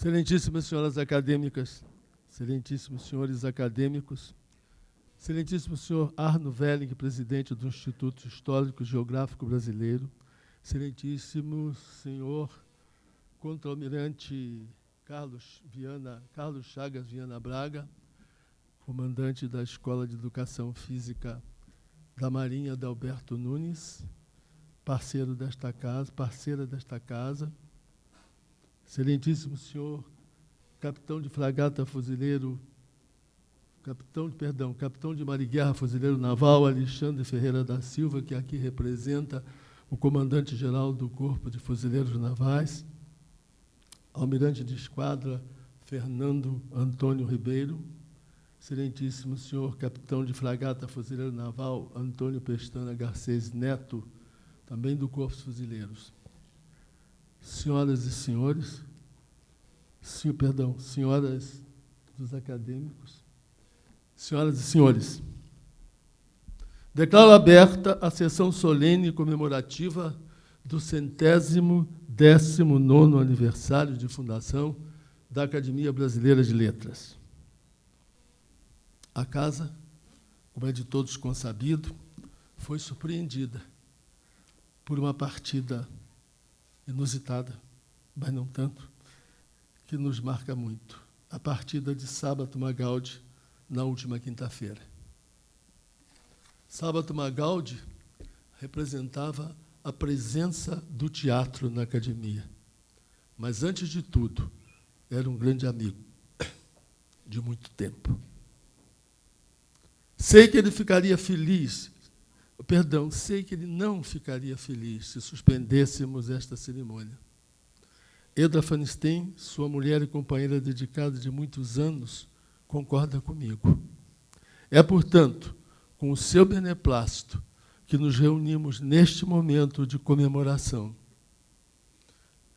Excelentíssimas senhoras acadêmicas, excelentíssimos senhores acadêmicos, excelentíssimo senhor Arno Velling, presidente do Instituto Histórico e Geográfico Brasileiro, excelentíssimo senhor contra-almirante Carlos Chagas Viana Braga, comandante da Escola de Educação Física da Marinha Adalberto Nunes, parceira desta casa, excelentíssimo senhor capitão de fragata fuzileiro, capitão de mar e guerra fuzileiro naval Alexandre Ferreira da Silva, que aqui representa o comandante-geral do Corpo de Fuzileiros Navais, almirante de esquadra Fernando Antônio Ribeiro, excelentíssimo senhor capitão de fragata fuzileiro naval Antônio Pestana Garcês Neto, também do Corpo de Fuzileiros. Senhoras e senhores, senhoras dos acadêmicos, senhoras e senhores, declaro aberta a sessão solene comemorativa do 119º aniversário de fundação da Academia Brasileira de Letras. A casa, como é de todos consabido, foi surpreendida por uma partida inusitada, mas não tanto, que nos marca muito. A partida de Sábato Magaldi, na última quinta-feira. Sábato Magaldi representava a presença do teatro na academia, mas, antes de tudo, era um grande amigo de muito tempo. Sei que ele não ficaria feliz se suspendêssemos esta cerimônia. Eda Fanstein, sua mulher e companheira dedicada de muitos anos, concorda comigo. É, portanto, com o seu beneplácito que nos reunimos neste momento de comemoração.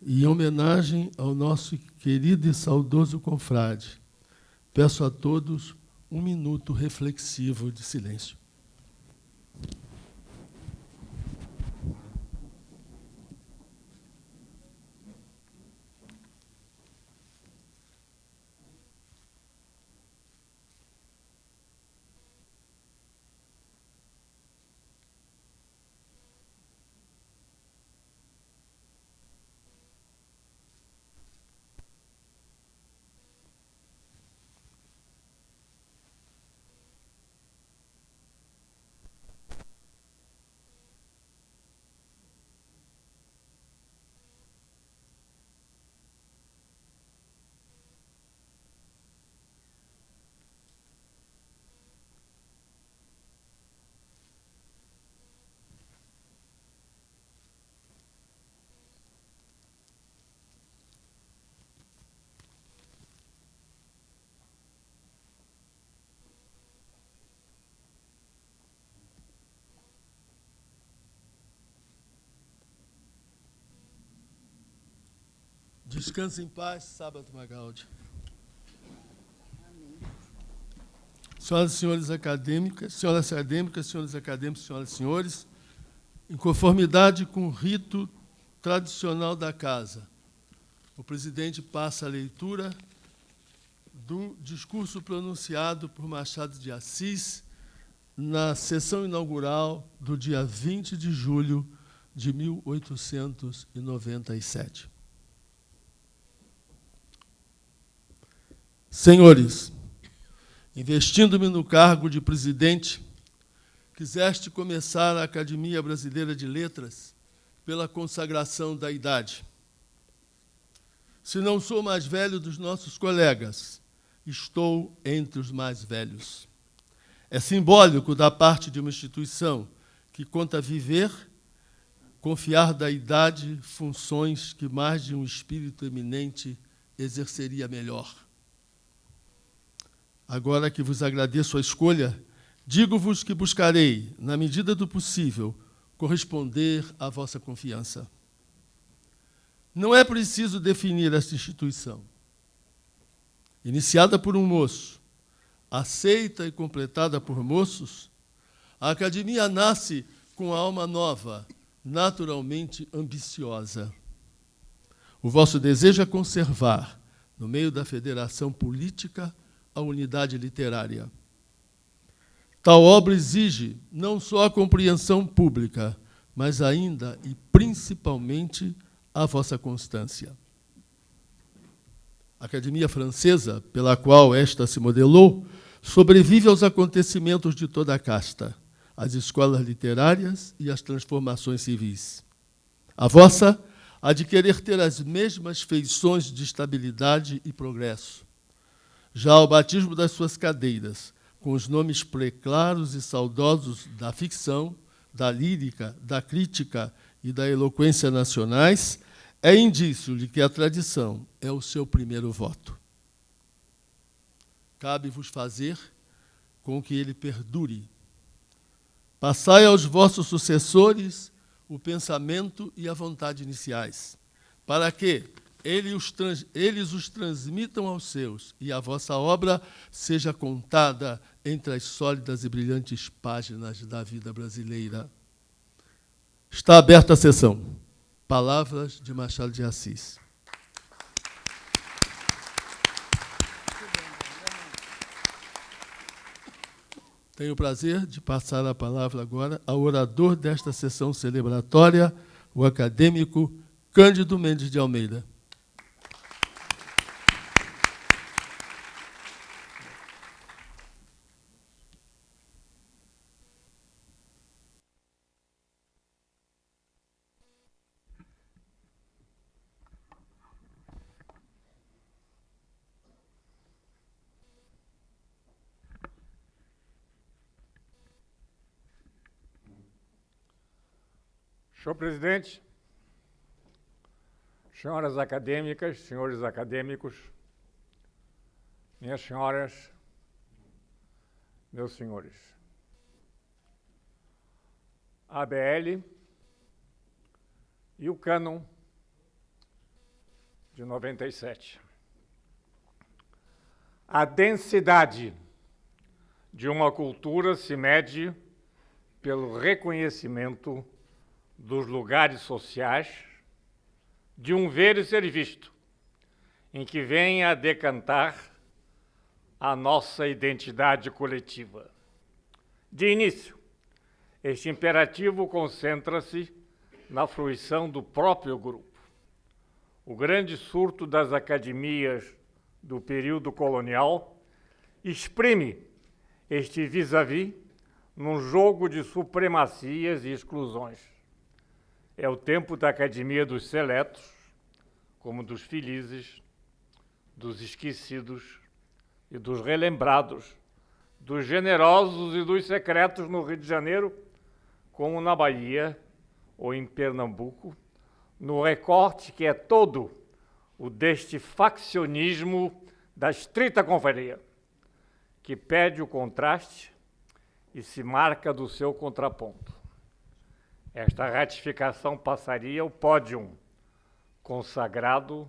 E, em homenagem ao nosso querido e saudoso confrade, peço a todos um minuto reflexivo de silêncio. Descanse em paz, Sábato Magaldi. Senhoras e senhores acadêmicas, senhores acadêmicos, senhoras e senhores, em conformidade com o rito tradicional da casa, o presidente passa a leitura do discurso pronunciado por Machado de Assis na sessão inaugural do dia 20 de julho de 1897. Senhores, investindo-me no cargo de presidente, quiseste começar a Academia Brasileira de Letras pela consagração da idade. Se não sou mais velho dos nossos colegas, estou entre os mais velhos. É simbólico da parte de uma instituição que conta viver, confiar da idade funções que mais de um espírito eminente exerceria melhor. Agora que vos agradeço a escolha, digo-vos que buscarei, na medida do possível, corresponder à vossa confiança. Não é preciso definir esta instituição. Iniciada por um moço, aceita e completada por moços, a Academia nasce com a alma nova, naturalmente ambiciosa. O vosso desejo é conservar, no meio da federação política, a unidade literária. Tal obra exige não só a compreensão pública, mas ainda e principalmente a vossa constância. A Academia Francesa, pela qual esta se modelou, sobrevive aos acontecimentos de toda a casta, às escolas literárias e às transformações civis. A vossa há de querer ter as mesmas feições de estabilidade e progresso. Já o batismo das suas cadeiras, com os nomes preclaros e saudosos da ficção, da lírica, da crítica e da eloquência nacionais, é indício de que a tradição é o seu primeiro voto. Cabe-vos fazer com que ele perdure. Passai aos vossos sucessores o pensamento e a vontade iniciais, para que eles os transmitam aos seus e a vossa obra seja contada entre as sólidas e brilhantes páginas da vida brasileira. Está aberta a sessão. Palavras de Machado de Assis. Tenho o prazer de passar a palavra agora ao orador desta sessão celebratória, o acadêmico Cândido Mendes de Almeida. Senhor presidente, senhoras acadêmicas, senhores acadêmicos, minhas senhoras, meus senhores. A ABL e o Cânon de 97. A densidade de uma cultura se mede pelo reconhecimento dos lugares sociais, de um ver e ser visto, em que vem a decantar a nossa identidade coletiva. De início, este imperativo concentra-se na fruição do próprio grupo. O grande surto das academias do período colonial exprime este vis-à-vis num jogo de supremacias e exclusões. É o tempo da academia dos seletos, como dos felizes, dos esquecidos e dos relembrados, dos generosos e dos secretos no Rio de Janeiro, como na Bahia ou em Pernambuco, no recorte que é todo o deste faccionismo da estrita confraria, que pede o contraste e se marca do seu contraponto. Esta ratificação passaria ao pódium, consagrado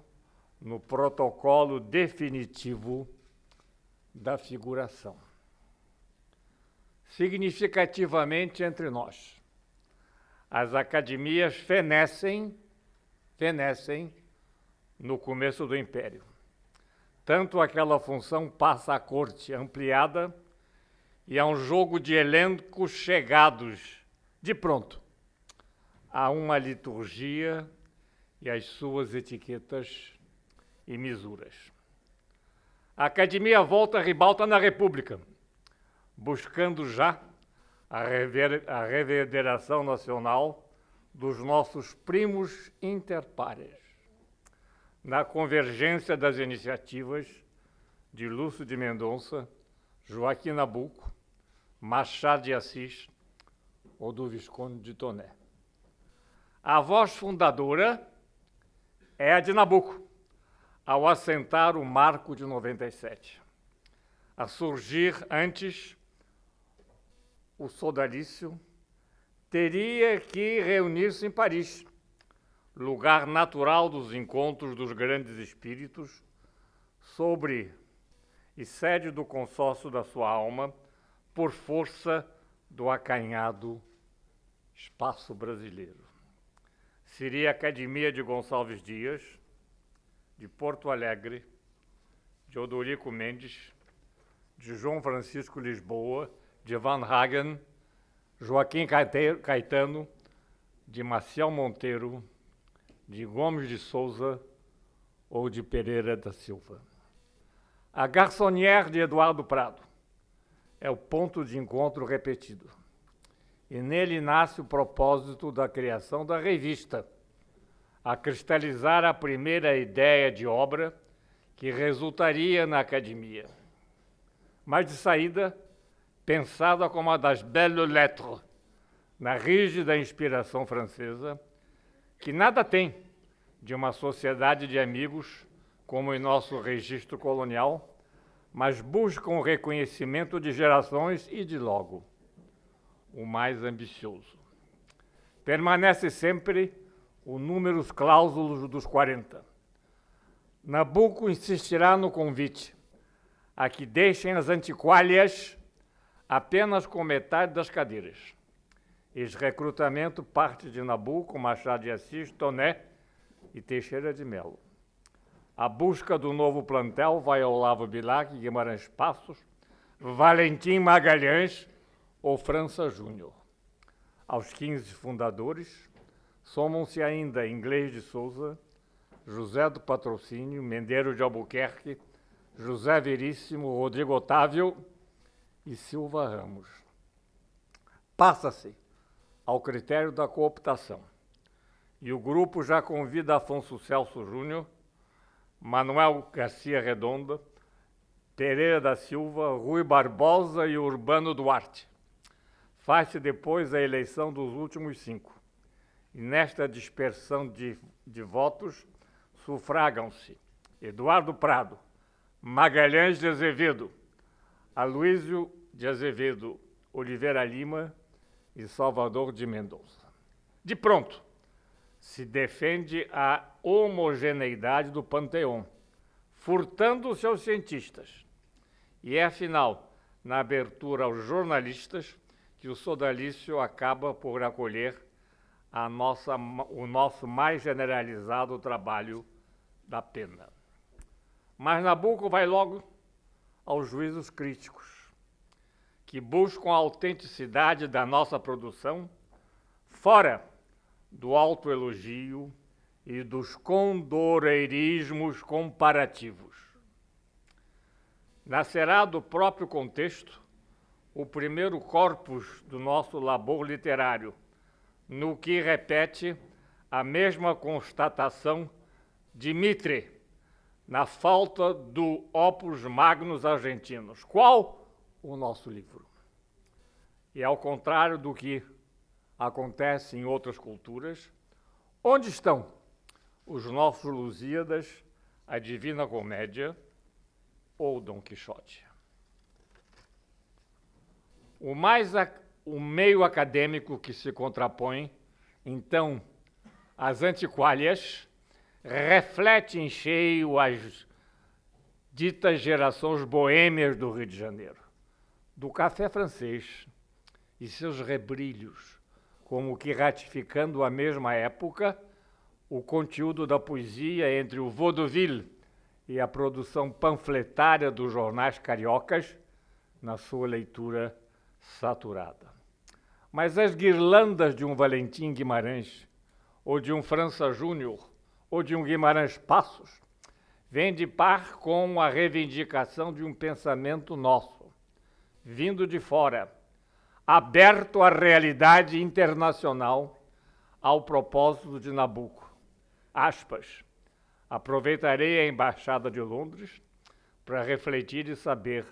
no protocolo definitivo da figuração. Significativamente entre nós, as academias fenecem no começo do Império. Tanto aquela função passa à corte ampliada e a um jogo de elencos chegados de pronto a uma liturgia e as suas etiquetas e misuras. A academia volta à ribalta na República, buscando já a reverberação nacional dos nossos primos interpares, na convergência das iniciativas de Lúcio de Mendonça, Joaquim Nabuco, Machado de Assis ou do Visconde de Toné. A voz fundadora é a de Nabuco, ao assentar o marco de 97. A surgir antes, o sodalício teria que reunir-se em Paris, lugar natural dos encontros dos grandes espíritos, sobre e sede do consórcio da sua alma, por força do acanhado espaço brasileiro. Seria a Academia de Gonçalves Dias, de Porto Alegre, de Odorico Mendes, de João Francisco Lisboa, de Van Hagen, Joaquim Caetano, de Maciel Monteiro, de Gomes de Souza ou de Pereira da Silva. A Garçonnière de Eduardo Prado é o ponto de encontro repetido. E nele nasce o propósito da criação da revista, a cristalizar a primeira ideia de obra que resultaria na academia. Mas de saída, pensada como a das belles lettres, na rígida inspiração francesa, que nada tem de uma sociedade de amigos, como em nosso registro colonial, mas buscam o reconhecimento de gerações e de logo, o mais ambicioso. Permanece sempre o números clausulos dos 40. Nabucco insistirá no convite a que deixem as antiquálias apenas com metade das cadeiras. Esse recrutamento parte de Nabucco, Machado de Assis, Toné e Teixeira de Melo. A busca do novo plantel vai ao Olavo Bilac, Guimarães Passos, Valentim Magalhães ou França Júnior. Aos 15 fundadores, somam-se ainda Inglês de Souza, José do Patrocínio, Mendeiro de Albuquerque, José Veríssimo, Rodrigo Otávio e Silva Ramos. Passa-se ao critério da cooptação, e o grupo já convida Afonso Celso Júnior, Manuel Garcia Redonda, Pereira da Silva, Rui Barbosa e Urbano Duarte. Faz-se depois a eleição dos últimos 5. E nesta dispersão de votos, sufragam-se Eduardo Prado, Magalhães de Azevedo, Aloísio de Azevedo, Oliveira Lima e Salvador de Mendonça. De pronto, se defende a homogeneidade do panteão, furtando-se aos cientistas. E é, afinal, na abertura aos jornalistas, que o sodalício acaba por acolher o nosso mais generalizado trabalho da pena. Mas Nabucco vai logo aos juízos críticos, que buscam a autenticidade da nossa produção fora do autoelogio e dos condoreirismos comparativos. Nascerá do próprio contexto o primeiro corpus do nosso labor literário, no que repete a mesma constatação de Mitre, na falta do opus magnus argentinos. Qual? O nosso livro. E ao contrário do que acontece em outras culturas, onde estão os nossos Lusíadas, a Divina Comédia ou Dom Quixote? O meio acadêmico que se contrapõe, então, às antiquálias, reflete em cheio as ditas gerações boêmias do Rio de Janeiro, do café francês e seus rebrilhos, como que ratificando a mesma época o conteúdo da poesia entre o vaudeville e a produção panfletária dos jornais cariocas na sua leitura saturada. Mas as guirlandas de um Valentim Guimarães, ou de um França Júnior, ou de um Guimarães Passos, vêm de par com a reivindicação de um pensamento nosso, vindo de fora, aberto à realidade internacional, ao propósito de Nabucco. Aspas. Aproveitarei a Embaixada de Londres para refletir e saber,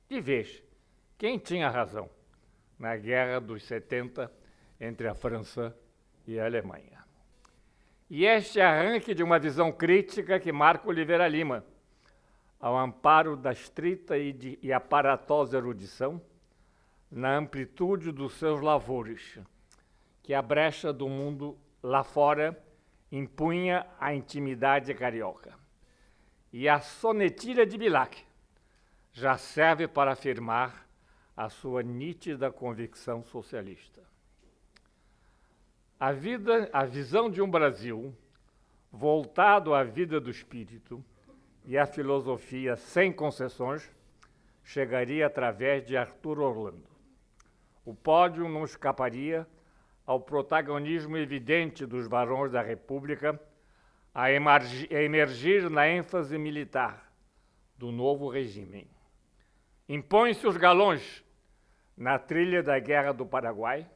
de vez, quem tinha razão na Guerra dos 70 entre a França e a Alemanha. E este arranque de uma visão crítica que marca Oliveira Lima, ao amparo da estrita e aparatosa erudição, na amplitude dos seus lavores, que a brecha do mundo lá fora impunha a intimidade carioca. E a sonetilha de Bilac já serve para afirmar a sua nítida convicção socialista. A visão de um Brasil voltado à vida do espírito e a filosofia sem concessões chegaria através de Arthur Orlando. O pódio não escaparia ao protagonismo evidente dos varões da República a emergir na ênfase militar do novo regime. Impõem-se os galões na trilha da Guerra do Paraguai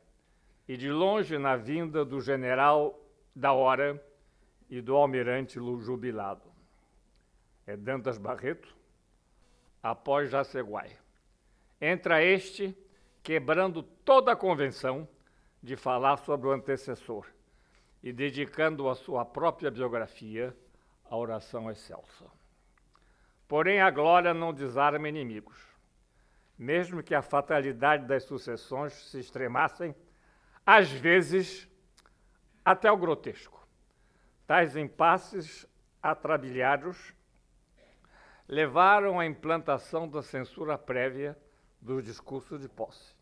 e de longe na vinda do general da hora e do almirante jubilado. É Dantas Barreto, após Jaceguai. Entra este, quebrando toda a convenção de falar sobre o antecessor e dedicando a sua própria biografia à oração excelsa. Porém, a glória não desarma inimigos. Mesmo que a fatalidade das sucessões se extremassem, às vezes até o grotesco. Tais impasses atrabilhados levaram à implantação da censura prévia dos discursos de posse.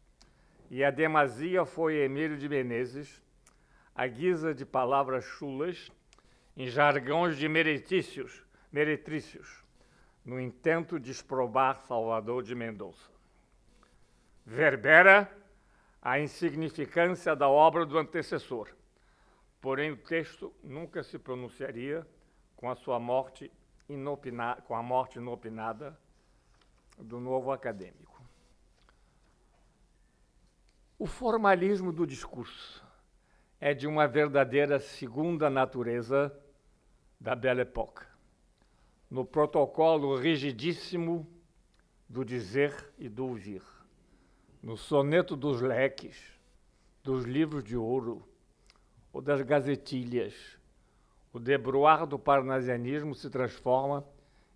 E a demasia foi Emílio de Menezes, à guisa de palavras chulas, em jargões de meretrícios, no intento de exprobar Salvador de Mendonça. Verbera a insignificância da obra do antecessor, porém o texto nunca se pronunciaria com a sua morte inopinada do novo acadêmico. O formalismo do discurso é de uma verdadeira segunda natureza da Belle Époque, no protocolo rigidíssimo do dizer e do ouvir, no soneto dos leques, dos livros de ouro ou das gazetilhas. O debruar do parnasianismo se transforma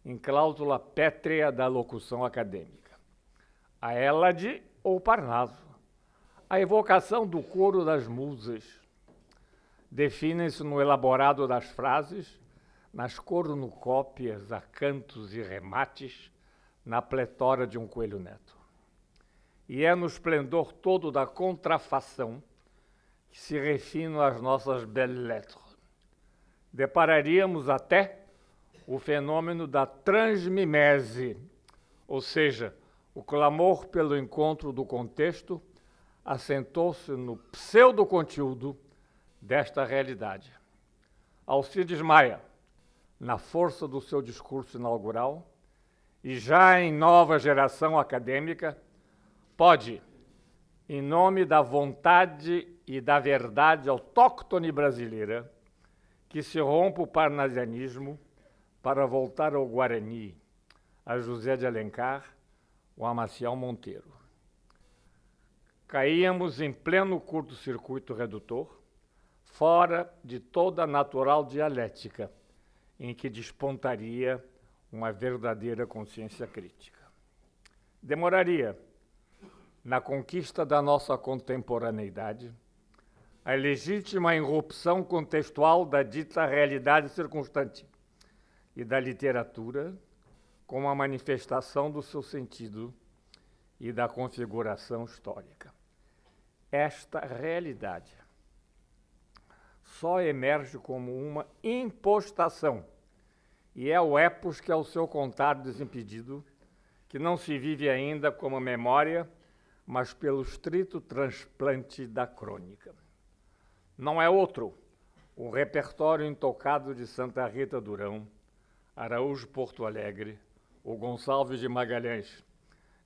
em cláusula pétrea da locução acadêmica. A Hélade ou Parnaso, a evocação do coro das musas, definem-se no elaborado das frases, nas cornucópias, acantos e remates, na pletora de um Coelho Neto. E é no esplendor todo da contrafação que se refinam as nossas belles lettres. Depararíamos até o fenômeno da transmimese, ou seja, o clamor pelo encontro do contexto assentou-se no pseudo-conteúdo desta realidade. Alcides Maia, na força do seu discurso inaugural, e já em nova geração acadêmica, pode, em nome da vontade e da verdade autóctone brasileira, que se rompa o parnasianismo para voltar ao Guarani, a José de Alencar ou a Maciel Monteiro. Caíamos em pleno curto-circuito redutor, fora de toda a natural dialética, em que despontaria uma verdadeira consciência crítica. Demoraria, na conquista da nossa contemporaneidade, a legítima irrupção contextual da dita realidade circunstante e da literatura como a manifestação do seu sentido e da configuração histórica. Esta realidade só emerge como uma impostação, e é o epos que é o seu contar desimpedido, que não se vive ainda como memória, mas pelo estrito transplante da crônica. Não é outro o repertório intocado de Santa Rita Durão, Araújo Porto Alegre ou Gonçalves de Magalhães,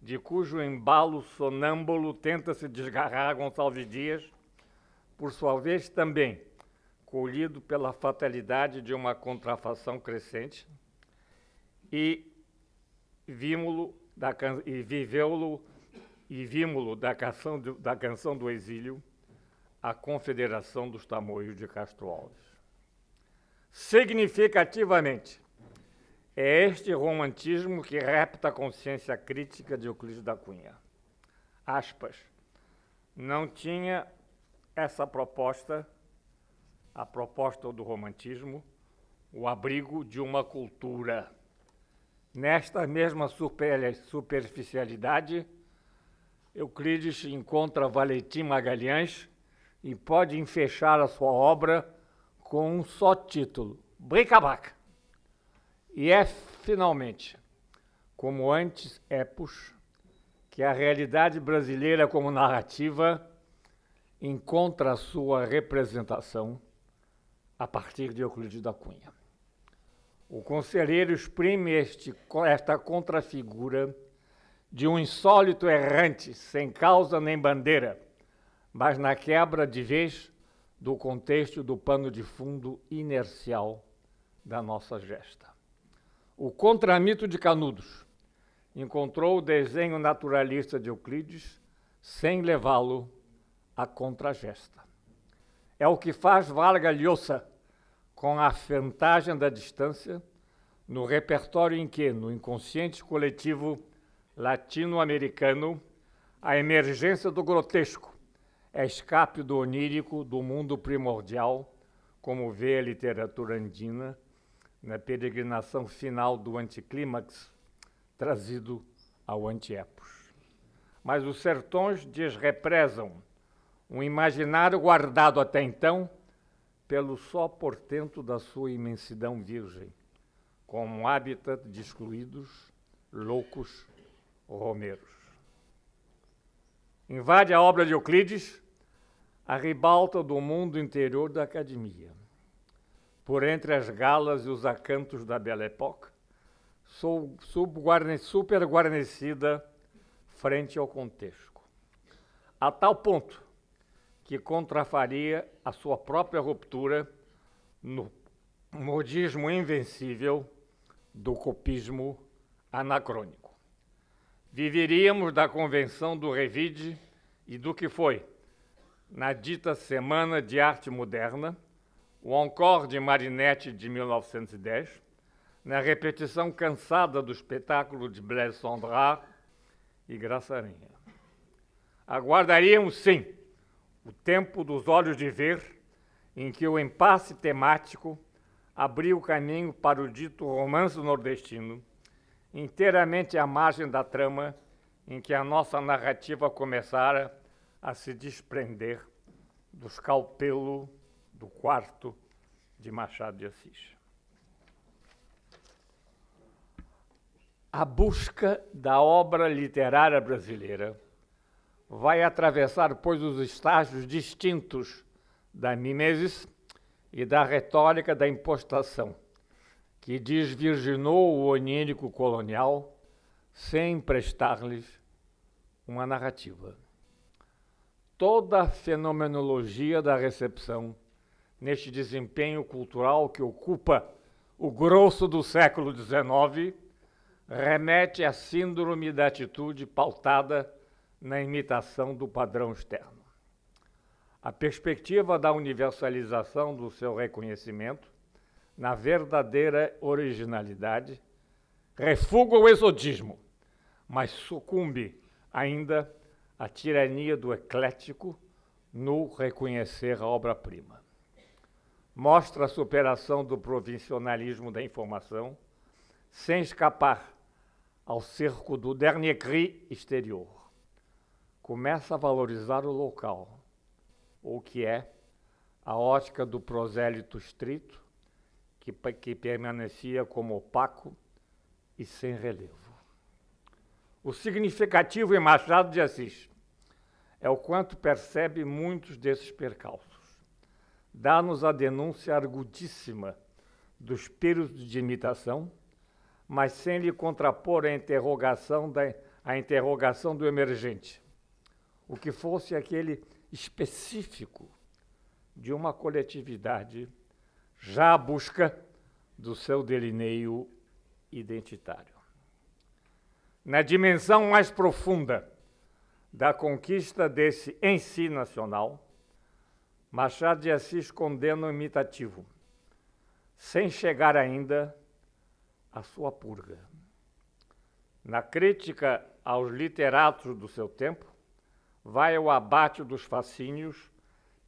de cujo embalo sonâmbulo tenta se desgarrar Gonçalves Dias, por sua vez também colhido pela fatalidade de uma contrafação crescente, e vimos-lo da canção do exílio, a Confederação dos Tamoios de Castro Alves. Significativamente, é este romantismo que repta a consciência crítica de Euclides da Cunha. Aspas. Não tinha essa proposta, a proposta do romantismo, o abrigo de uma cultura. Nesta mesma superficialidade, Euclides encontra Valentim Magalhães e pode enfechar a sua obra com um só título, Bric-a-brac. E é finalmente, como antes epos, que a realidade brasileira como narrativa encontra a sua representação a partir de Euclides da Cunha. O conselheiro exprime esta contrafigura de um insólito errante, sem causa nem bandeira, mas na quebra de vez do contexto do pano de fundo inercial da nossa gesta. O contramito de Canudos encontrou o desenho naturalista de Euclides sem levá-lo à contragesta. É o que faz Vargas Llosa com a vantagem da distância no repertório em que, no inconsciente coletivo latino-americano, a emergência do grotesco é escape do onírico do mundo primordial, como vê a literatura andina na peregrinação final do anticlímax trazido ao antiepos. Mas os sertões desrepresam um imaginário guardado até então pelo só portento da sua imensidão virgem, como um habitat de excluídos, loucos, romeiros. Invade a obra de Euclides a ribalta do mundo interior da academia. Por entre as galas e os acantos da Belle Époque, superguarnecida frente ao contexto, a tal ponto que contrafaria a sua própria ruptura no modismo invencível do copismo anacrônico. Viveríamos da convenção do Revide e do que foi, na dita Semana de Arte Moderna, o Encore de Marinetti de 1910, na repetição cansada do espetáculo de Blaise Cendrars e Graça Aranha. Aguardaríamos, sim, o tempo dos olhos de ver, em que o impasse temático abriu o caminho para o dito romance nordestino, inteiramente à margem da trama em que a nossa narrativa começara a se desprender do escalpelo do quarto de Machado de Assis. A busca da obra literária brasileira vai atravessar, pois, os estágios distintos da mimesis e da retórica da impostação, que desvirginou o onírico colonial sem emprestar-lhes uma narrativa. Toda a fenomenologia da recepção, neste desempenho cultural que ocupa o grosso do século XIX, remete à síndrome da atitude pautada na imitação do padrão externo. A perspectiva da universalização do seu reconhecimento, na verdadeira originalidade, refuga o exodismo, mas sucumbe ainda à tirania do eclético no reconhecer a obra-prima. Mostra a superação do provincialismo da informação, sem escapar ao cerco do dernier cri exterior. Começa a valorizar o local, o que é a ótica do prosélito estrito, que permanecia como opaco e sem relevo. O significativo em Machado de Assis é o quanto percebe muitos desses percalços. Dá-nos a denúncia argudíssima do espírito de imitação, mas sem lhe contrapor a interrogação do emergente, o que fosse aquele específico de uma coletividade já à busca do seu delineio identitário. Na dimensão mais profunda da conquista desse em si nacional, Machado de Assis condena o imitativo, sem chegar ainda à sua purga. Na crítica aos literatos do seu tempo, vai ao abate dos fascínios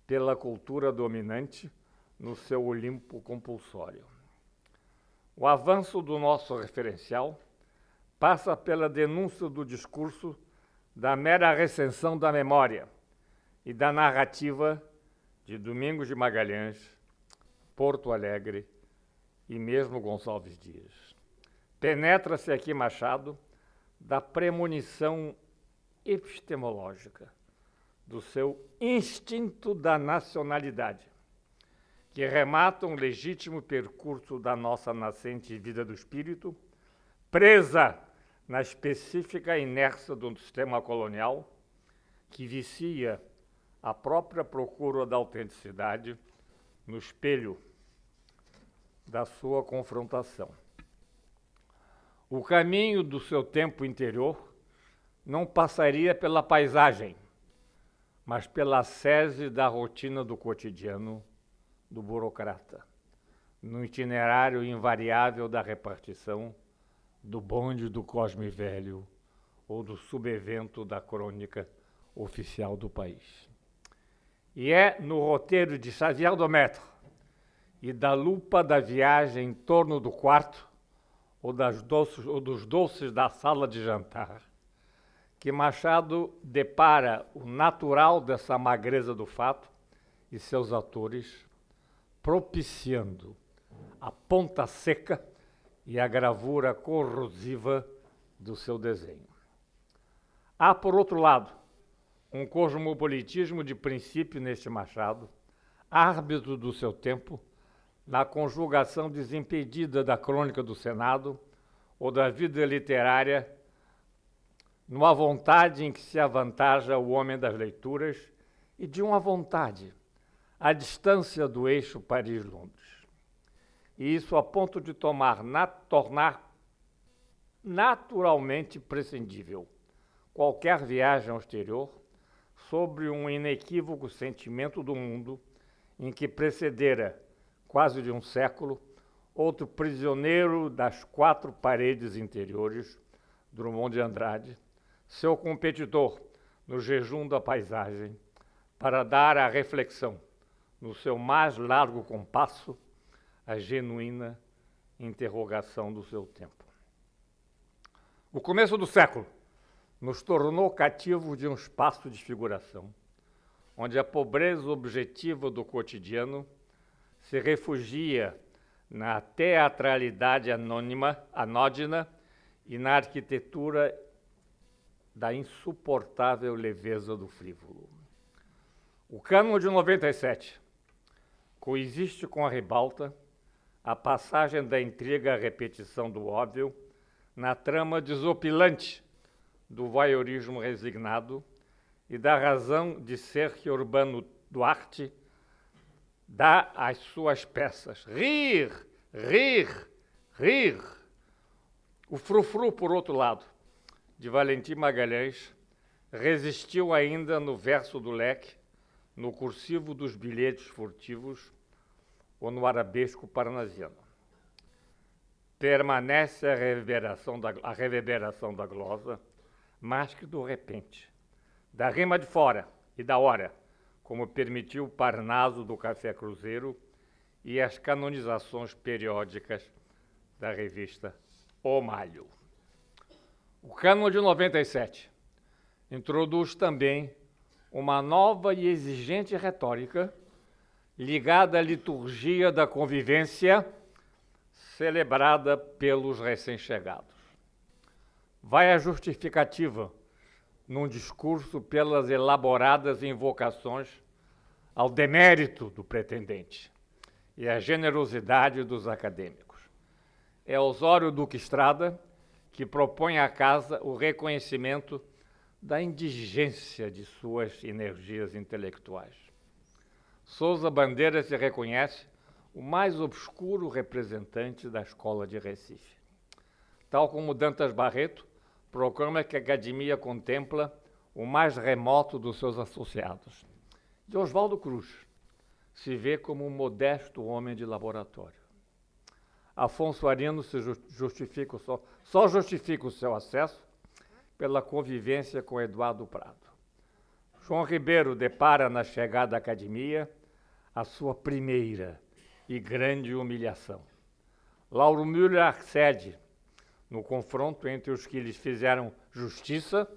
pela cultura dominante no seu Olimpo compulsório. O avanço do nosso referencial passa pela denúncia do discurso da mera recensão da memória e da narrativa de Domingos de Magalhães, Porto Alegre e mesmo Gonçalves Dias. penetra-se aqui, Machado, da premonição epistemológica, do seu instinto da nacionalidade, que remata um legítimo percurso da nossa nascente vida do espírito, presa na específica inércia do sistema colonial, que vicia a própria procura da autenticidade no espelho da sua confrontação. O caminho do seu tempo interior não passaria pela paisagem, mas pela sese da rotina do cotidiano do burocrata, no itinerário invariável da repartição do bonde do Cosme Velho ou do subevento da crônica oficial do país. E é no roteiro de Xavier Dométre e da lupa da viagem em torno do quarto ou dos doces da sala de jantar que Machado depara o natural dessa magreza do fato e seus atores, propiciando a ponta seca e a gravura corrosiva do seu desenho. Há, por outro lado, um cosmopolitismo de princípio neste Machado, árbitro do seu tempo, na conjugação desimpedida da crônica do Senado ou da vida literária, numa vontade em que se avantaja o homem das leituras e de uma vontade à distância do eixo Paris-Londres. E isso a ponto de tornar naturalmente prescindível qualquer viagem ao exterior sobre um inequívoco sentimento do mundo em que precedera, quase de um século, outro prisioneiro das quatro paredes interiores, Drummond de Andrade, seu competidor no jejum da paisagem, para dar à reflexão, no seu mais largo compasso, a genuína interrogação do seu tempo. O começo do século nos tornou cativos de um espaço de figuração, onde a pobreza objetiva do cotidiano se refugia na teatralidade anódina e na arquitetura da insuportável leveza do frívolo. O Cânone de 97 coexiste com a ribalta, a passagem da intriga à repetição do óbvio, na trama desopilante do voyeurismo resignado e da razão de ser que Urbano Duarte dá às suas peças. Rir, rir, rir. O frufru, por outro lado, de Valentim Magalhães, resistiu ainda no verso do leque, no cursivo dos bilhetes furtivos ou no arabesco parnasiano. Permanece a reverberação da glosa, mais que do repente, da rima de fora e da hora, como permitiu o Parnaso do Café Cruzeiro e as canonizações periódicas da revista O Malho. O Cânone de 97 introduz também uma nova e exigente retórica ligada à liturgia da convivência celebrada pelos recém-chegados. Vai a justificativa num discurso pelas elaboradas invocações ao demérito do pretendente e à generosidade dos acadêmicos. É Osório Duque Estrada que propõe à casa o reconhecimento da indigência de suas energias intelectuais. Sousa Bandeira se reconhece o mais obscuro representante da escola de Recife. Tal como Dantas Barreto, proclama que a academia contempla o mais remoto dos seus associados. E Oswaldo Cruz se vê como um modesto homem de laboratório. Afonso Arino só justifica o seu acesso pela convivência com Eduardo Prado. João Ribeiro depara na chegada à academia a sua primeira e grande humilhação. Lauro Müller accede no confronto entre os que lhes fizeram justiça,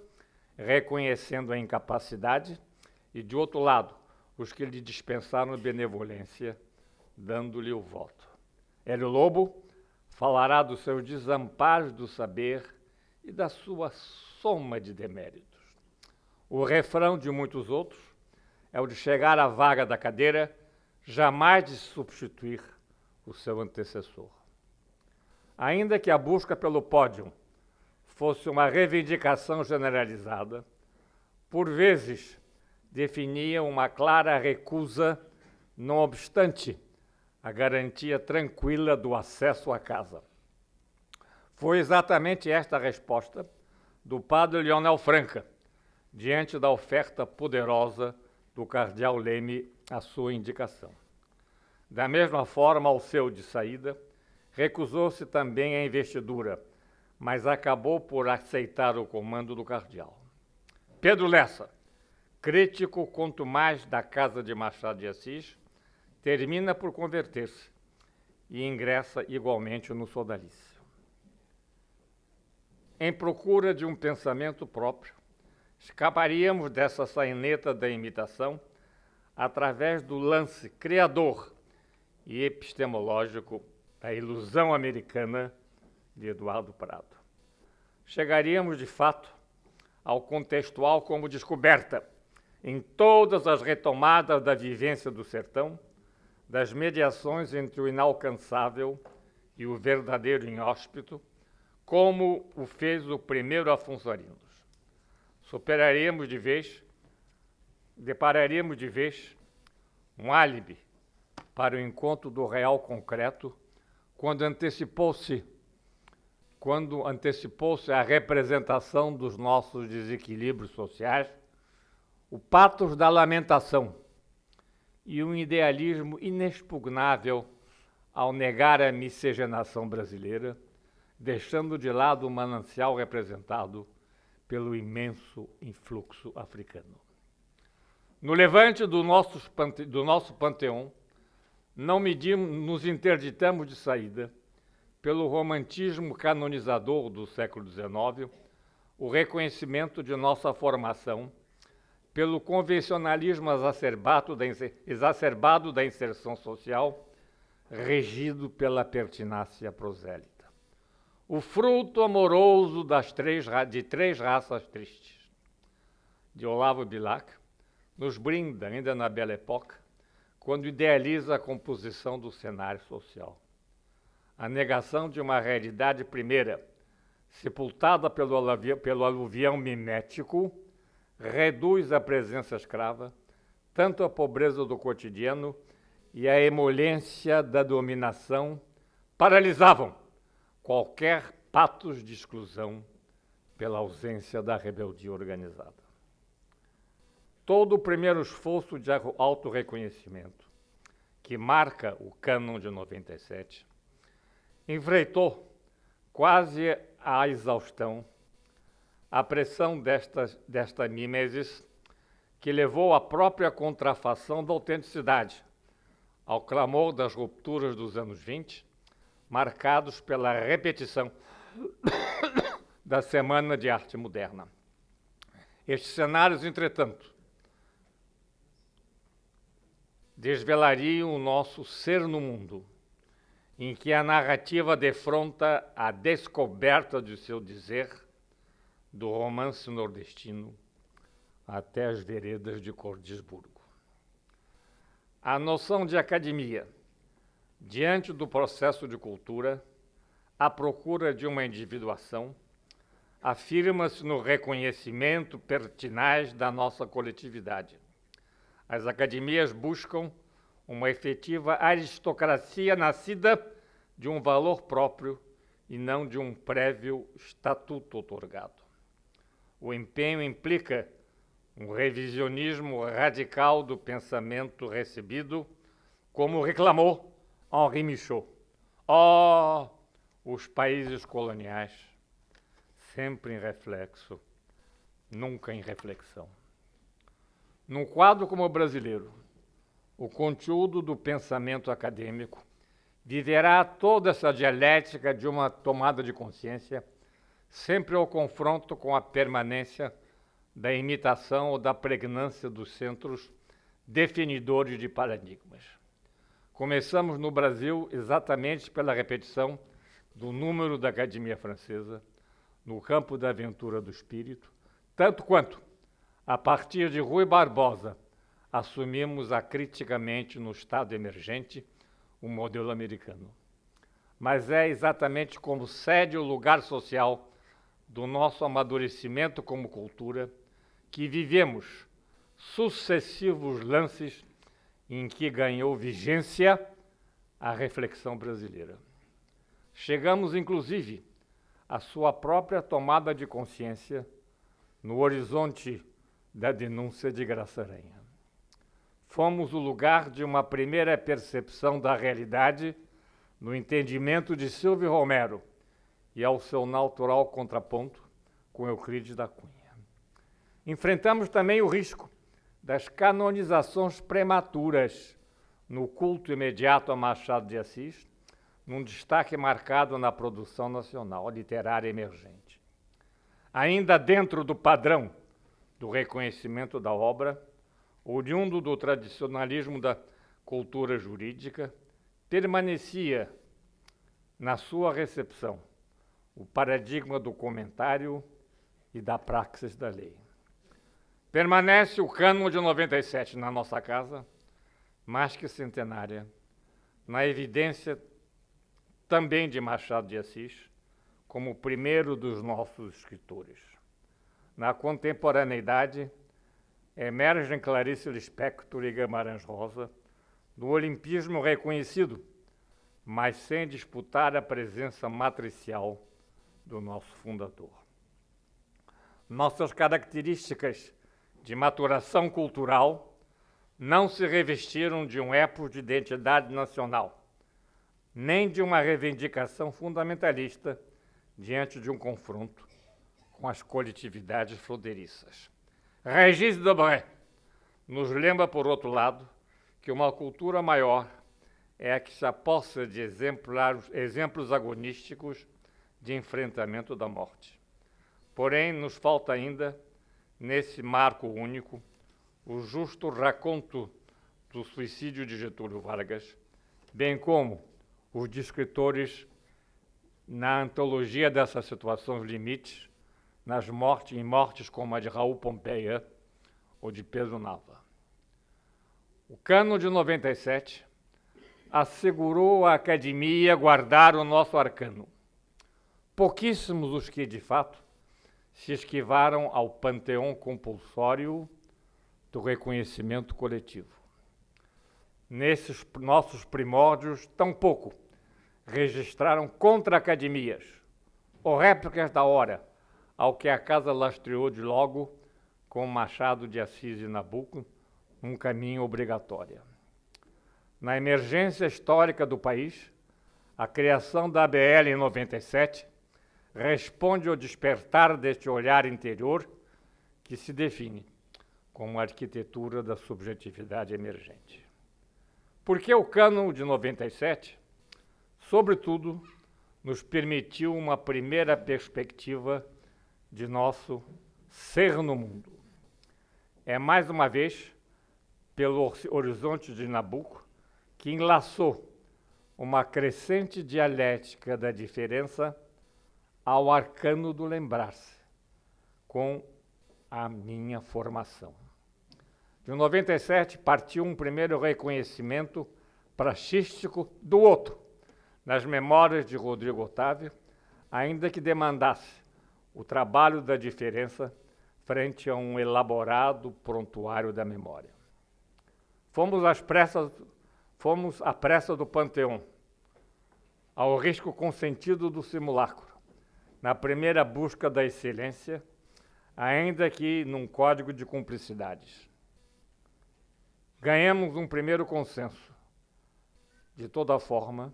reconhecendo a incapacidade, e, de outro lado, os que lhe dispensaram benevolência, dando-lhe o voto. Hélio Lobo falará dos seus desamparos do saber e da sua soma de deméritos. O refrão de muitos outros é o de chegar à vaga da cadeira, jamais de substituir o seu antecessor. Ainda que a busca pelo pódio fosse uma reivindicação generalizada, por vezes definia uma clara recusa, não obstante a garantia tranquila do acesso à casa. Foi exatamente esta a resposta do padre Leonel Franca, diante da oferta poderosa do cardeal Leme à sua indicação. Da mesma forma, ao seu de saída, recusou-se também a investidura, mas acabou por aceitar o comando do cardeal. Pedro Lessa, crítico quanto mais da casa de Machado de Assis, termina por converter-se e ingressa igualmente no sodalício. Em procura de um pensamento próprio, escaparíamos dessa saineta da imitação através do lance criador e epistemológico da ilusão americana de Eduardo Prado. Chegaríamos, de fato, ao contextual como descoberta, em todas as retomadas da vivência do sertão, das mediações entre o inalcançável e o verdadeiro inóspito, como o fez o primeiro Afonso Arinos. Depararíamos de vez um álibi para o encontro do real concreto, quando antecipou-se a representação dos nossos desequilíbrios sociais, o patos da lamentação e um idealismo inexpugnável ao negar a miscigenação brasileira, deixando de lado o manancial representado pelo imenso influxo africano. No levante do nosso panteão, não nos interditamos de saída pelo romantismo canonizador do século XIX, o reconhecimento de nossa formação, pelo convencionalismo exacerbado da inserção social, regido pela pertinácia prosélita. O fruto amoroso de três raças tristes, de Olavo Bilac, nos brinda, ainda na Belle Époque, quando idealiza a composição do cenário social. A negação de uma realidade primeira, sepultada pelo aluvião mimético, reduz a presença escrava, tanto a pobreza do cotidiano e a emolência da dominação paralisavam qualquer patos de exclusão pela ausência da rebeldia organizada. Todo o primeiro esforço de autorreconhecimento, que marca o cânon de 97, enfrentou quase à exaustão a pressão desta mimesis, que levou à própria contrafação da autenticidade, ao clamor das rupturas dos anos 20, marcados pela repetição da Semana de Arte Moderna. Estes cenários, entretanto, desvelariam o nosso ser no mundo, em que a narrativa defronta a descoberta de seu dizer, do romance nordestino até as veredas de Cordisburgo. A noção de academia, diante do processo de cultura, à procura de uma individuação, afirma-se no reconhecimento pertinaz da nossa coletividade. As academias buscam uma efetiva aristocracia nascida de um valor próprio e não de um prévio estatuto otorgado. O empenho implica um revisionismo radical do pensamento recebido, como reclamou Henri Michaud. Oh, os países coloniais, sempre em reflexo, nunca em reflexão. Num quadro como o brasileiro, o conteúdo do pensamento acadêmico viverá toda essa dialética de uma tomada de consciência, sempre ao confronto com a permanência da imitação ou da pregnância dos centros definidores de paradigmas. Começamos no Brasil exatamente pela repetição do número da Academia Francesa no campo da aventura do espírito, tanto quanto, a partir de Rui Barbosa, assumimos acriticamente no estado emergente o modelo americano. Mas é exatamente como sede o lugar social do nosso amadurecimento como cultura que vivemos sucessivos lances em que ganhou vigência a reflexão brasileira. Chegamos, inclusive, à sua própria tomada de consciência no horizonte da denúncia de Graça Aranha. Fomos o lugar de uma primeira percepção da realidade no entendimento de Silvio Romero e ao seu natural contraponto com Euclides da Cunha. Enfrentamos também o risco das canonizações prematuras no culto imediato a Machado de Assis, num destaque marcado na produção nacional literária emergente. Ainda dentro do padrão do reconhecimento da obra, oriundo do tradicionalismo da cultura jurídica, permanecia na sua recepção o paradigma do comentário e da praxis da lei. Permanece o Cânon de 97 na nossa casa, mais que centenária, na evidência também de Machado de Assis, como o primeiro dos nossos escritores. Na contemporaneidade, emergem Clarice Lispector e Guimarães Rosa, do olimpismo reconhecido, mas sem disputar a presença matricial do nosso fundador. Nossas características de maturação cultural não se revestiram de um epos de identidade nacional, nem de uma reivindicação fundamentalista diante de um confronto com as coletividades fronteiriças. Régis Debray nos lembra, por outro lado, que uma cultura maior é a que se aposta de exemplos agonísticos de enfrentamento da morte. Porém, nos falta ainda, nesse marco único, o justo raconto do suicídio de Getúlio Vargas, bem como os descritores na antologia dessas situações limites, em mortes como a de Raul Pompeia ou de Pedro Nava. O Cânon de 97 assegurou à Academia guardar o nosso arcano. Pouquíssimos os que, de fato, se esquivaram ao panteão compulsório do reconhecimento coletivo. Nesses nossos primórdios, tampouco registraram contra-academias ou réplicas da hora ao que a casa lastreou de logo com Machado de Assis e Nabuco, um caminho obrigatório. Na emergência histórica do país, a criação da ABL em 97 responde ao despertar deste olhar interior que se define como a arquitetura da subjetividade emergente. Porque o Cânon de 97, sobretudo, nos permitiu uma primeira perspectiva de nosso ser no mundo. É, mais uma vez, pelo horizonte de Nabuco, que enlaçou uma crescente dialética da diferença ao arcano do lembrar-se, com a minha formação. De 97 partiu um primeiro reconhecimento praxístico do outro, nas memórias de Rodrigo Otávio, ainda que demandasse o trabalho da diferença frente a um elaborado prontuário da memória. Fomos à pressa do panteão, ao risco consentido do simulacro, na primeira busca da excelência, ainda que num código de cumplicidades. Ganhamos um primeiro consenso, de toda forma,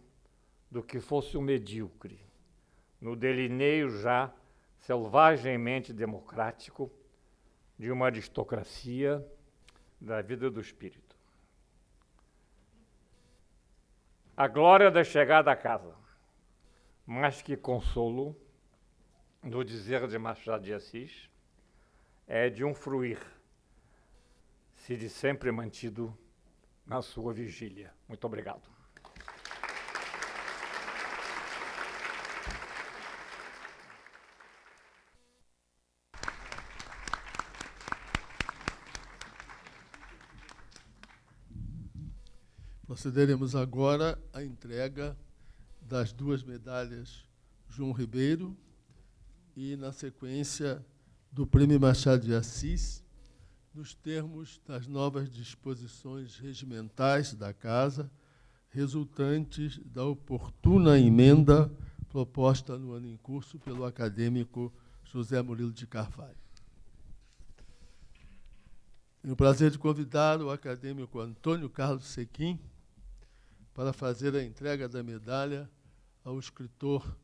do que fosse o medíocre, no delineio já selvagemmente democrático de uma aristocracia da vida do espírito. A glória da chegada à casa, mais que consolo, no dizer de Machado de Assis, é de um fruir, se de sempre mantido na sua vigília. Muito obrigado. Procederemos agora à entrega das 2 medalhas João Ribeiro e, na sequência, do Prêmio Machado de Assis, nos termos das novas disposições regimentais da Casa, resultantes da oportuna emenda proposta no ano em curso pelo acadêmico José Murilo de Carvalho. Tenho o prazer de convidar o acadêmico Antônio Carlos Sequim para fazer a entrega da medalha ao escritor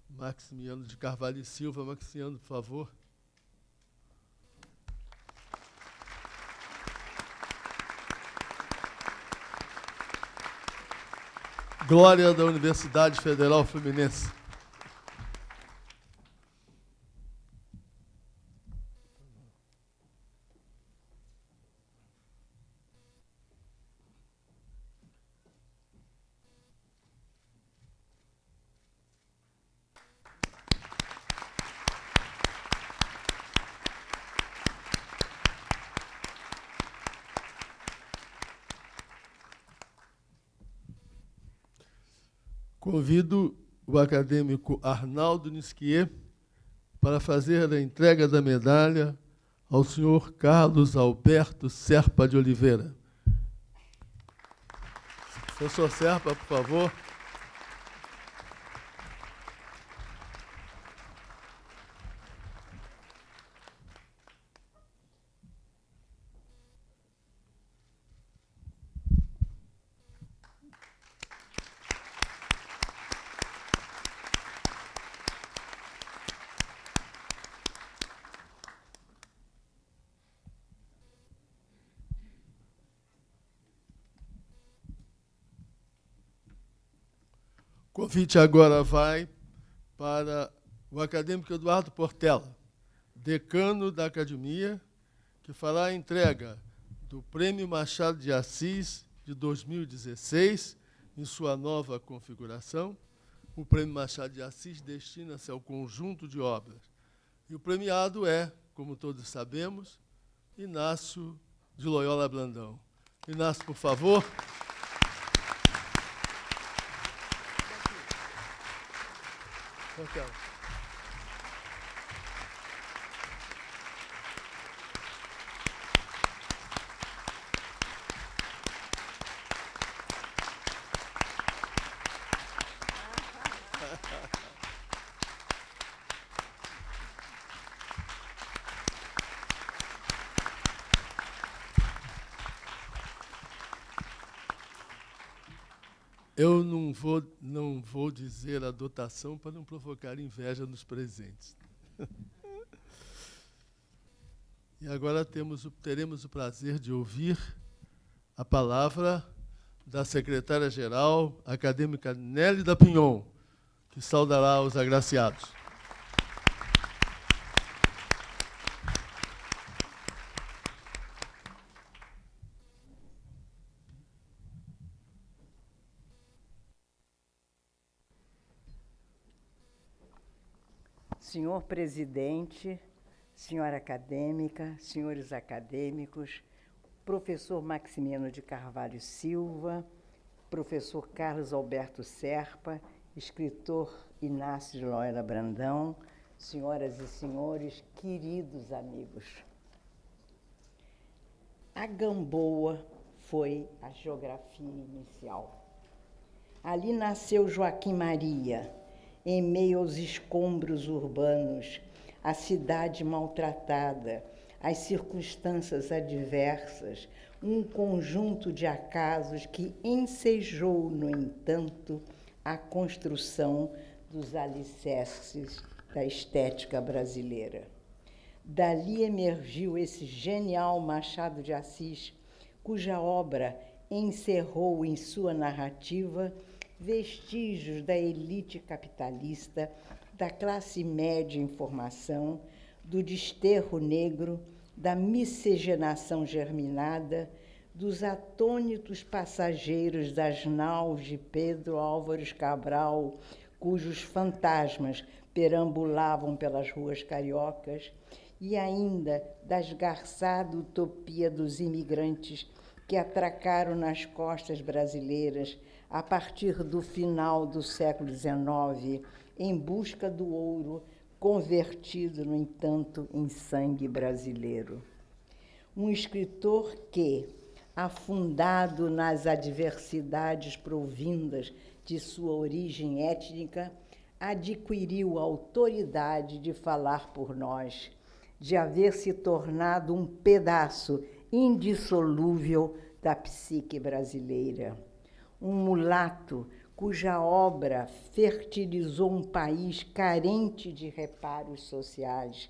Maximiano de Carvalho e Silva. Maximiano, por favor. Glória da Universidade Federal Fluminense. Convido o acadêmico Arnaldo Nisquier para fazer a entrega da medalha ao senhor Carlos Alberto Serpa de Oliveira. Professor Serpa, por favor. O convite agora vai para o acadêmico Eduardo Portela, decano da Academia, que fará a entrega do Prêmio Machado de Assis de 2016, em sua nova configuração. O Prêmio Machado de Assis destina-se ao conjunto de obras. E o premiado é, como todos sabemos, Inácio de Loyola Brandão. Inácio, por favor. Portela. Eu não vou dizer a dotação para não provocar inveja nos presentes. E agora teremos o prazer de ouvir a palavra da secretária-geral, acadêmica Nélida Pinhon, que saudará os agraciados. Senhor presidente, senhora acadêmica, senhores acadêmicos, professor Maximiano de Carvalho Silva, professor Carlos Alberto Serpa, escritor Inácio de Loyola Brandão, senhoras e senhores, queridos amigos. A Gamboa foi a geografia inicial. Ali nasceu Joaquim Maria, em meio aos escombros urbanos, a cidade maltratada, as circunstâncias adversas, um conjunto de acasos que ensejou, no entanto, a construção dos alicerces da estética brasileira. Dali emergiu esse genial Machado de Assis, cuja obra encerrou em sua narrativa vestígios da elite capitalista, da classe média em formação, do desterro negro, da miscigenação germinada, dos atônitos passageiros das naus de Pedro Álvares Cabral, cujos fantasmas perambulavam pelas ruas cariocas, e ainda da esgarçada utopia dos imigrantes que atracaram nas costas brasileiras a partir do final do século XIX, em busca do ouro, convertido, no entanto, em sangue brasileiro. Um escritor que, afundado nas adversidades provindas de sua origem étnica, adquiriu a autoridade de falar por nós, de haver se tornado um pedaço indissolúvel da psique brasileira. Um mulato cuja obra fertilizou um país carente de reparos sociais,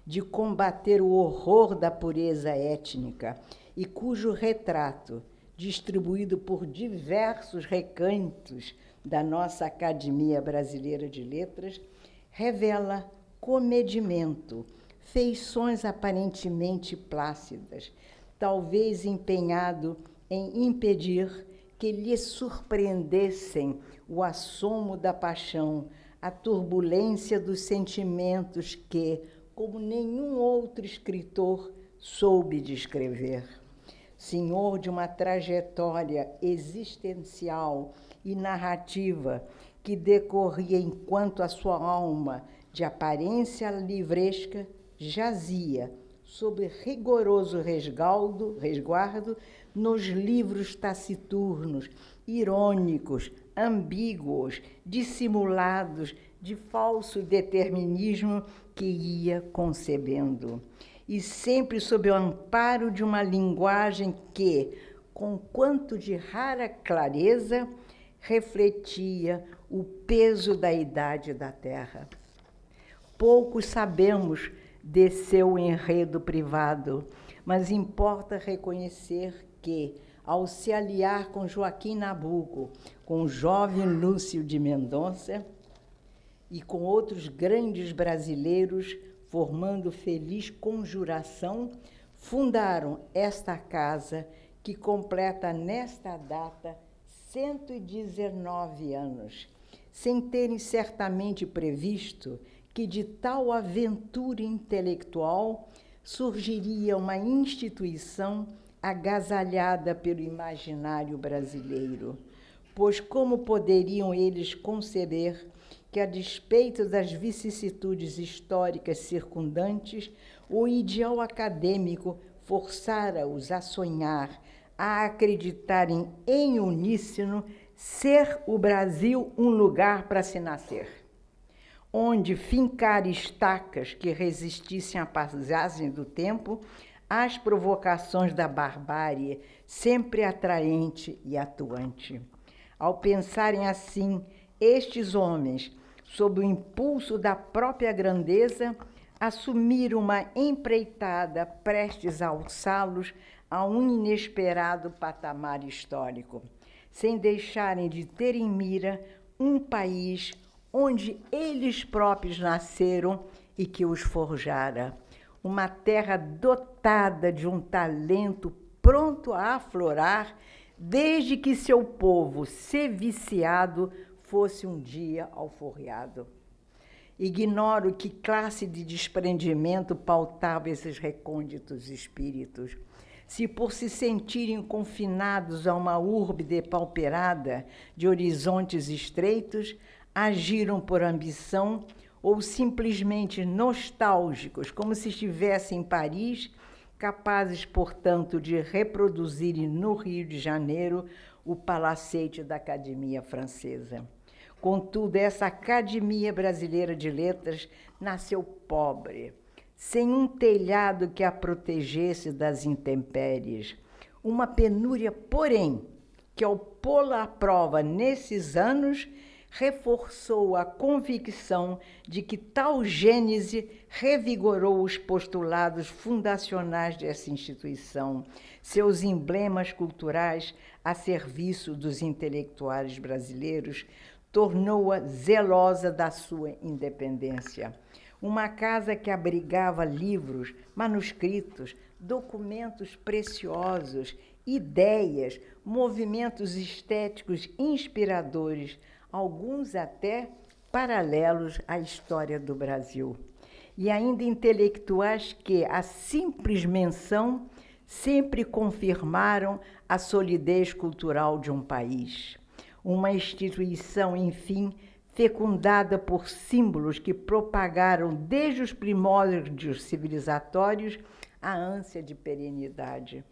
de combater o horror da pureza étnica e cujo retrato, distribuído por diversos recantos da nossa Academia Brasileira de Letras, revela comedimento, feições aparentemente plácidas, talvez empenhado em impedir que lhe surpreendessem o assomo da paixão, a turbulência dos sentimentos que, como nenhum outro escritor, soube descrever. Senhor de uma trajetória existencial e narrativa que decorria enquanto a sua alma, de aparência livresca, jazia, sob rigoroso resguardo, nos livros taciturnos, irônicos, ambíguos, dissimulados, de falso determinismo que ia concebendo. E sempre sob o amparo de uma linguagem que, com quanto de rara clareza, refletia o peso da idade da terra. Poucos sabemos de seu enredo privado, mas importa reconhecer que, ao se aliar com Joaquim Nabuco, com o jovem Lúcio de Mendonça e com outros grandes brasileiros, formando feliz conjuração, fundaram esta casa que completa nesta data 119 anos, sem terem certamente previsto que de tal aventura intelectual surgiria uma instituição agasalhada pelo imaginário brasileiro. Pois como poderiam eles conceber que, a despeito das vicissitudes históricas circundantes, o ideal acadêmico forçara-os a sonhar, a acreditarem em uníssono ser o Brasil um lugar para se nascer, onde fincar estacas que resistissem à passagem do tempo, às provocações da barbárie, sempre atraente e atuante. Ao pensarem assim, estes homens, sob o impulso da própria grandeza, assumiram uma empreitada prestes a alçá-los a um inesperado patamar histórico, sem deixarem de ter em mira um país onde eles próprios nasceram e que os forjara. Uma terra dotada de um talento pronto a aflorar, desde que seu povo, se viciado, fosse um dia alforriado. Ignoro que classe de desprendimento pautava esses recônditos espíritos. Se por se sentirem confinados a uma urbe depauperada de horizontes estreitos, agiram por ambição ou simplesmente nostálgicos, como se estivessem em Paris, capazes, portanto, de reproduzirem no Rio de Janeiro o palacete da Academia Francesa. Contudo, essa Academia Brasileira de Letras nasceu pobre, sem um telhado que a protegesse das intempéries. Uma penúria, porém, que ao pô-la à prova nesses anos, reforçou a convicção de que tal gênese revigorou os postulados fundacionais dessa instituição, seus emblemas culturais a serviço dos intelectuais brasileiros, tornou-a zelosa da sua independência. Uma casa que abrigava livros, manuscritos, documentos preciosos, ideias, movimentos estéticos inspiradores, alguns até paralelos à história do Brasil. E ainda intelectuais que, a simples menção, sempre confirmaram a solidez cultural de um país. Uma instituição, enfim, fecundada por símbolos que propagaram desde os primórdios civilizatórios a ânsia de perenidade.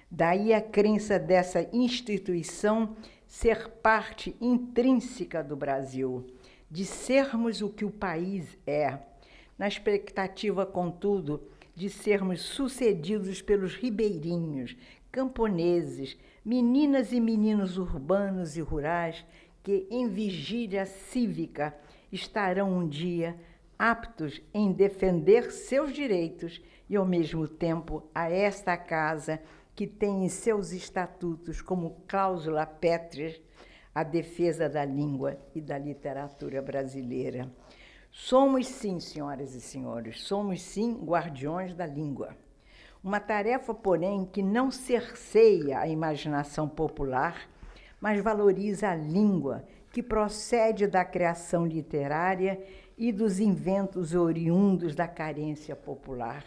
Daí a crença dessa instituição ser parte intrínseca do Brasil, de sermos o que o país é, na expectativa, contudo, de sermos sucedidos pelos ribeirinhos, camponeses, meninas e meninos urbanos e rurais que, em vigília cívica, estarão um dia aptos em defender seus direitos e, ao mesmo tempo, a esta casa que tem em seus estatutos como cláusula pétrea a defesa da língua e da literatura brasileira. Somos sim, senhoras e senhores, somos sim guardiões da língua. Uma tarefa, porém, que não cerceia a imaginação popular, mas valoriza a língua, que procede da criação literária e dos inventos oriundos da carência popular.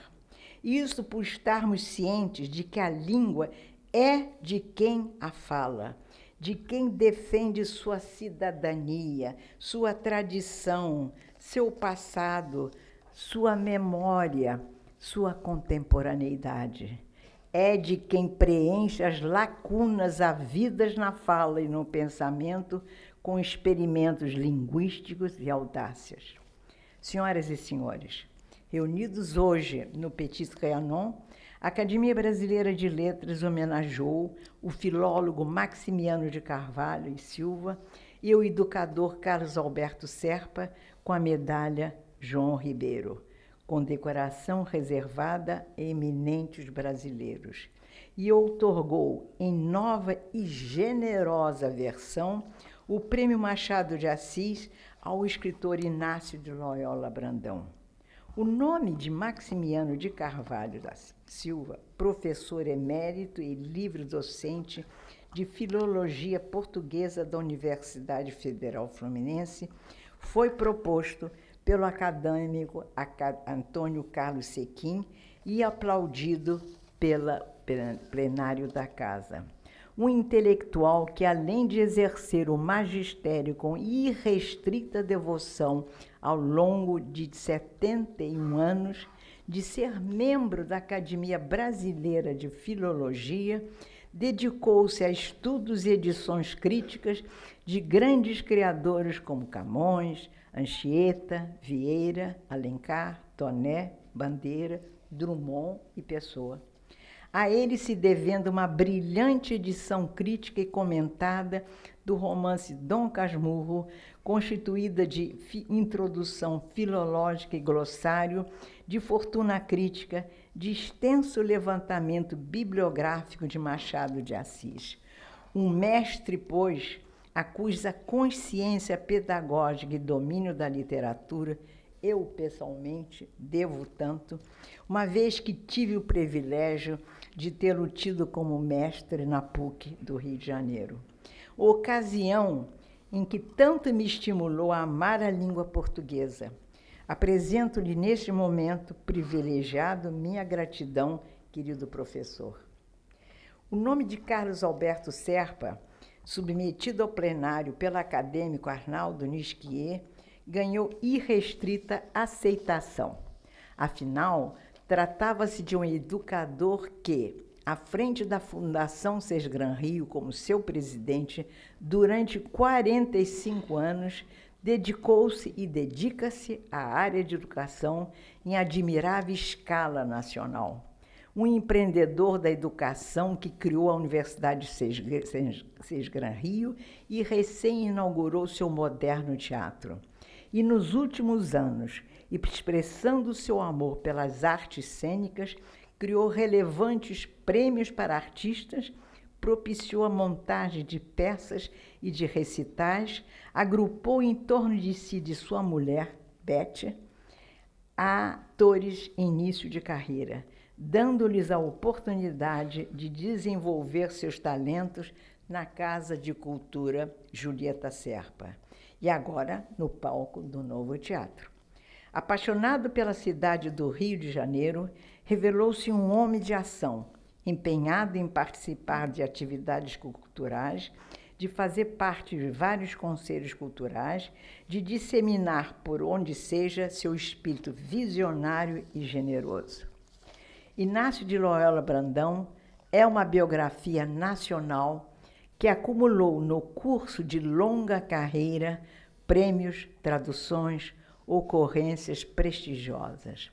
Isso por estarmos cientes de que a língua é de quem a fala, de quem defende sua cidadania, sua tradição, seu passado, sua memória, sua contemporaneidade. É de quem preenche as lacunas havidas na fala e no pensamento com experimentos linguísticos e audácias. Senhoras e senhores, reunidos hoje no Petit Trianon, a Academia Brasileira de Letras homenageou o filólogo Maximiano de Carvalho e Silva e o educador Carlos Alberto Serpa com a medalha João Ribeiro, condecoração reservada a eminentes brasileiros, e outorgou, em nova e generosa versão, o Prêmio Machado de Assis ao escritor Inácio de Loyola Brandão. O nome de Maximiano de Carvalho da Silva, professor emérito e livre-docente de Filologia Portuguesa da Universidade Federal Fluminense, foi proposto pelo acadêmico Antônio Carlos Sequim e aplaudido pelo plenário da Casa. Um intelectual que, além de exercer o magistério com irrestrita devoção ao longo de 71 anos, de ser membro da Academia Brasileira de Filologia, dedicou-se a estudos e edições críticas de grandes criadores como Camões, Anchieta, Vieira, Alencar, Toné, Bandeira, Drummond e Pessoa. A ele se devendo uma brilhante edição crítica e comentada do romance Dom Casmurro, constituída de introdução filológica e glossário, de fortuna crítica, de extenso levantamento bibliográfico de Machado de Assis. Um mestre, pois, a cuja consciência pedagógica e domínio da literatura eu, pessoalmente, devo tanto, uma vez que tive o privilégio de tê-lo tido como mestre na PUC do Rio de Janeiro. Ocasião em que tanto me estimulou a amar a língua portuguesa. Apresento-lhe, neste momento privilegiado, minha gratidão, querido professor. O nome de Carlos Alberto Serpa, submetido ao plenário pelo acadêmico Arnaldo Nisquier, ganhou irrestrita aceitação. Afinal, tratava-se de um educador que, à frente da Fundação Sesgran Rio como seu presidente, durante 45 anos, dedicou-se e dedica-se à área de educação em admirável escala nacional. Um empreendedor da educação que criou a Universidade Sesgran Rio e recém-inaugurou seu moderno teatro. E nos últimos anos, expressando seu amor pelas artes cênicas, criou relevantes prêmios para artistas, propiciou a montagem de peças e de recitais, agrupou em torno de si de sua mulher, Beth, atores em início de carreira, dando-lhes a oportunidade de desenvolver seus talentos na Casa de Cultura Julieta Serpa, e agora no palco do Novo Teatro. Apaixonado pela cidade do Rio de Janeiro, revelou-se um homem de ação empenhado em participar de atividades culturais, de fazer parte de vários conselhos culturais, de disseminar por onde seja seu espírito visionário e generoso. Inácio de Loyola Brandão é uma biografia nacional que acumulou no curso de longa carreira prêmios, traduções, ocorrências prestigiosas.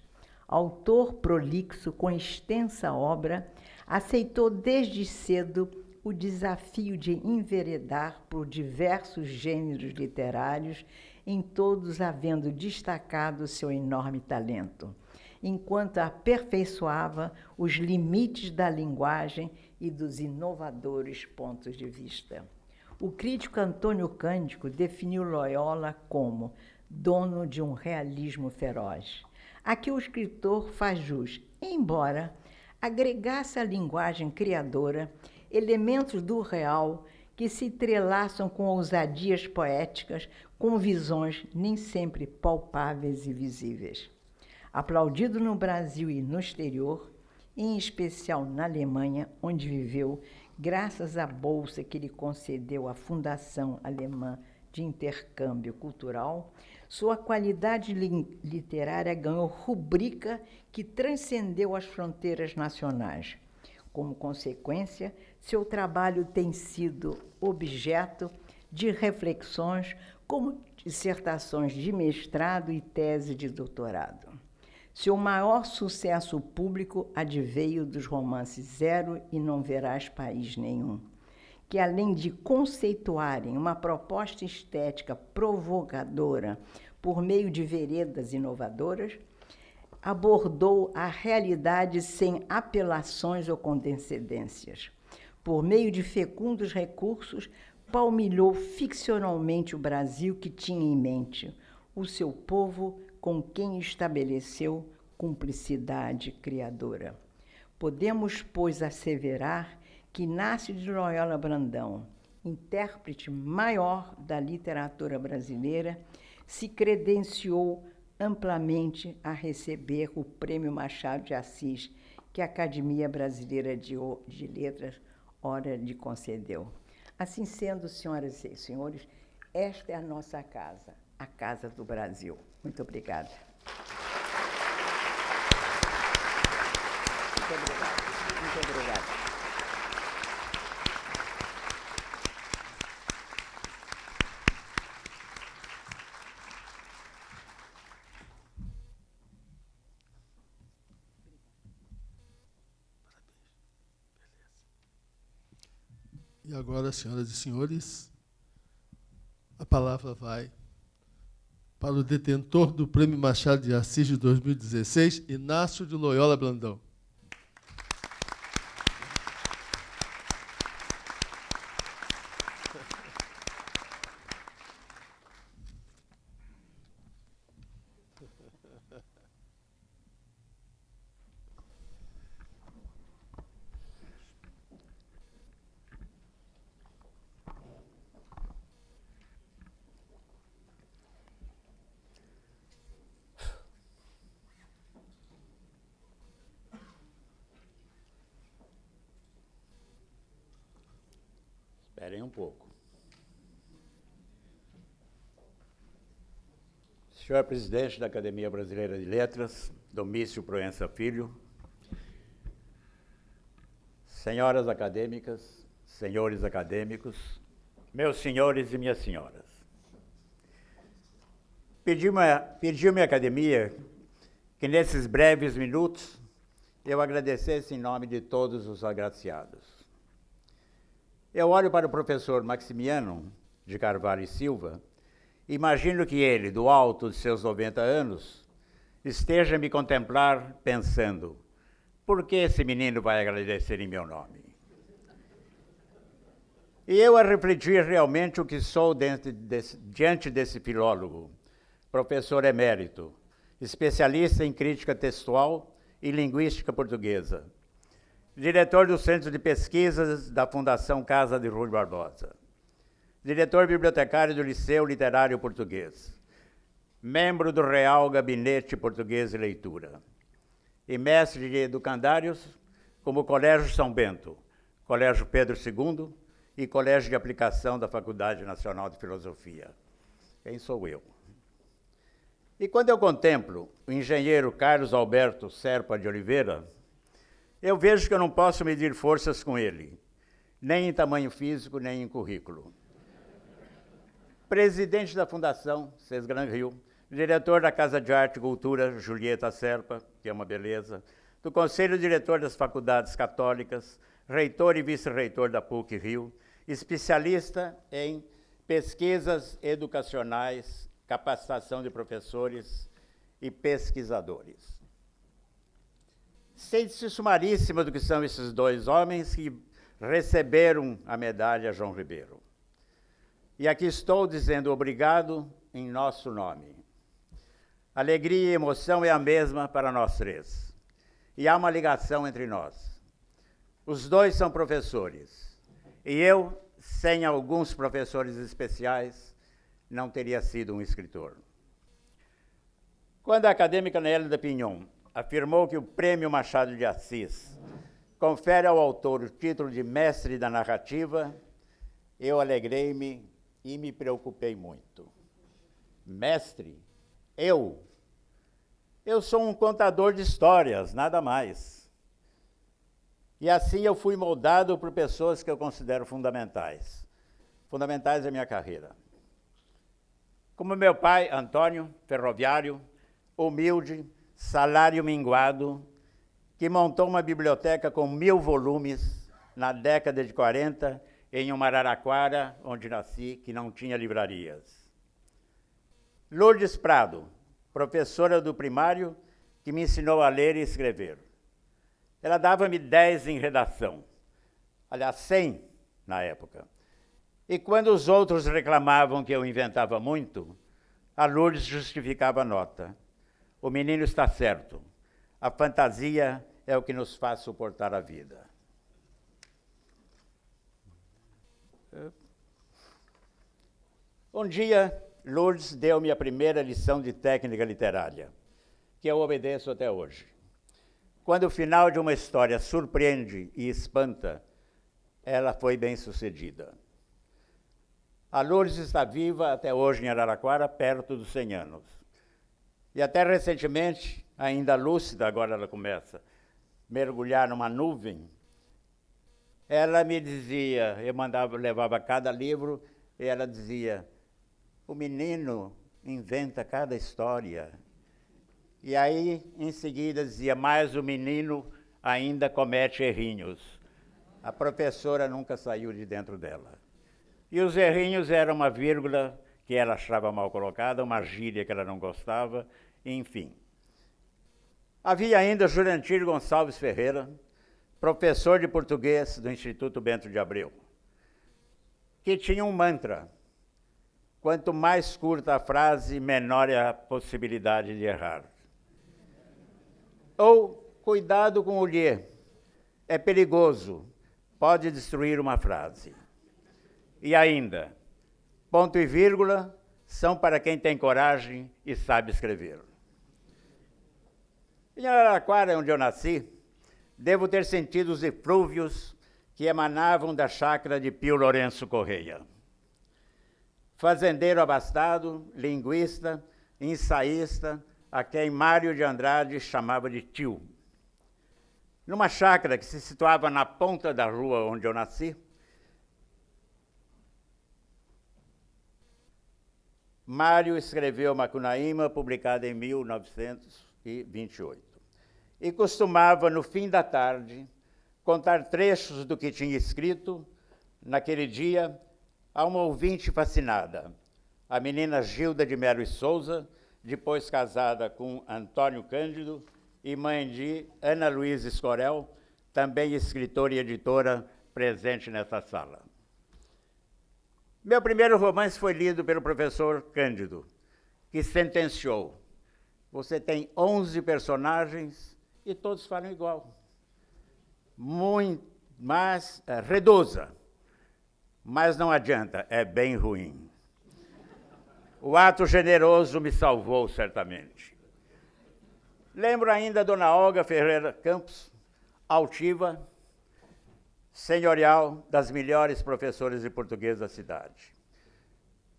Autor prolixo com extensa obra, aceitou desde cedo o desafio de enveredar por diversos gêneros literários, em todos havendo destacado seu enorme talento, enquanto aperfeiçoava os limites da linguagem e dos inovadores pontos de vista. O crítico Antônio Cândido definiu Loyola como dono de um realismo feroz. Aqui o escritor faz jus, embora agregasse à linguagem criadora elementos do real que se entrelaçam com ousadias poéticas, com visões nem sempre palpáveis e visíveis. Aplaudido no Brasil e no exterior, em especial na Alemanha, onde viveu, graças à bolsa que lhe concedeu a Fundação Alemã de Intercâmbio Cultural, sua qualidade literária ganhou rubrica que transcendeu as fronteiras nacionais. Como consequência, seu trabalho tem sido objeto de reflexões como dissertações de mestrado e tese de doutorado. Seu maior sucesso público adveio dos romances Zero e Não Verás País Nenhum, que, além de conceituarem uma proposta estética provocadora por meio de veredas inovadoras, abordou a realidade sem apelações ou condescendências. Por meio de fecundos recursos, palmilhou ficcionalmente o Brasil que tinha em mente, o seu povo com quem estabeleceu cumplicidade criadora. Podemos, pois, asseverar que Inácio de Loyola Brandão, intérprete maior da literatura brasileira, se credenciou amplamente a receber o Prêmio Machado de Assis, que a Academia Brasileira de Letras ora lhe concedeu. Assim sendo, senhoras e senhores, esta é a nossa casa, a Casa do Brasil. Muito obrigada. Muito obrigada. Muito obrigada. E agora, senhoras e senhores, a palavra vai para o detentor do Prêmio Machado de Assis de 2016, Inácio de Loyola Brandão. Esperem um pouco. Senhor presidente da Academia Brasileira de Letras, Domício Proença Filho, senhoras acadêmicas, senhores acadêmicos, meus senhores e minhas senhoras. Pediu-me a Academia que nesses breves minutos eu agradecesse em nome de todos os agraciados. Eu olho para o professor Maximiano de Carvalho e Silva e imagino que ele, do alto de seus 90 anos, esteja a me contemplar pensando: por que esse menino vai agradecer em meu nome? E eu a refletir realmente o que sou diante desse filólogo, professor emérito, especialista em crítica textual e linguística portuguesa, diretor do Centro de Pesquisas da Fundação Casa de Rui Barbosa, diretor bibliotecário do Liceu Literário Português, membro do Real Gabinete Português de Leitura e mestre de educandários como o Colégio São Bento, Colégio Pedro II e Colégio de Aplicação da Faculdade Nacional de Filosofia. Quem sou eu? E quando eu contemplo o engenheiro Carlos Alberto Serpa de Oliveira, eu vejo que eu não posso medir forças com ele, nem em tamanho físico, nem em currículo. Presidente da Fundação Sesgran Rio, diretor da Casa de Arte e Cultura Julieta Serpa, que é uma beleza, do Conselho Diretor das Faculdades Católicas, reitor e vice-reitor da PUC Rio, especialista em pesquisas educacionais, capacitação de professores e pesquisadores. Sente-se sumaríssima do que são esses dois homens que receberam a medalha João Ribeiro. E aqui estou dizendo obrigado em nosso nome. Alegria e emoção é a mesma para nós três. E há uma ligação entre nós. Os dois são professores. E eu, sem alguns professores especiais, não teria sido um escritor. Quando a acadêmica Nélida Pinhon afirmou que o Prêmio Machado de Assis confere ao autor o título de mestre da narrativa, eu alegrei-me e me preocupei muito. Mestre? Eu sou um contador de histórias, nada mais. E assim eu fui moldado por pessoas que eu considero fundamentais. Fundamentais da minha carreira. Como meu pai, Antônio, ferroviário, humilde, salário minguado, que montou uma biblioteca com 1000 volumes na década de 40, em uma Araraquara, onde nasci, que não tinha livrarias. Lourdes Prado, professora do primário, que me ensinou a ler e escrever. Ela dava-me 10 em redação, aliás, 100 na época. E quando os outros reclamavam que eu inventava muito, a Lourdes justificava a nota. O menino está certo. A fantasia é o que nos faz suportar a vida. Um dia, Lourdes deu-me a primeira lição de técnica literária, que eu obedeço até hoje. Quando o final de uma história surpreende e espanta, ela foi bem-sucedida. A Lourdes está viva até hoje em Araraquara, perto dos 100 anos. E até recentemente, ainda lúcida, agora ela começa a mergulhar numa nuvem, ela me dizia, levava cada livro, e ela dizia, o menino inventa cada história. E aí, em seguida, dizia, mas o menino ainda comete errinhos. A professora nunca saiu de dentro dela. E os errinhos eram uma vírgula que ela achava mal colocada, uma gíria que ela não gostava, enfim. Havia ainda Jurandir Gonçalves Ferreira, professor de português do Instituto Bento de Abreu, que tinha um mantra. Quanto mais curta a frase, menor é a possibilidade de errar. Ou, cuidado com o lhe, é perigoso, pode destruir uma frase. E ainda, ponto e vírgula são para quem tem coragem e sabe escrever. Em Araraquara, onde eu nasci, devo ter sentido os eflúvios que emanavam da chácara de Pio Lourenço Correia. Fazendeiro abastado, linguista, ensaísta, a quem Mário de Andrade chamava de tio. Numa chácara que se situava na ponta da rua onde eu nasci, Mário escreveu Macunaíma, publicada em 1928. E costumava, no fim da tarde, contar trechos do que tinha escrito naquele dia a uma ouvinte fascinada, a menina Gilda de Melo e Souza, depois casada com Antônio Cândido e mãe de Ana Luísa Escorel, também escritora e editora presente nessa sala. Meu primeiro romance foi lido pelo professor Cândido, que sentenciou: você tem 11 personagens e todos falam igual. Muito, mas reduza. Mas não adianta, é bem ruim. O ato generoso me salvou, certamente. Lembro ainda a dona Olga Ferreira Campos, altiva, senhorial, das melhores professores de português da cidade.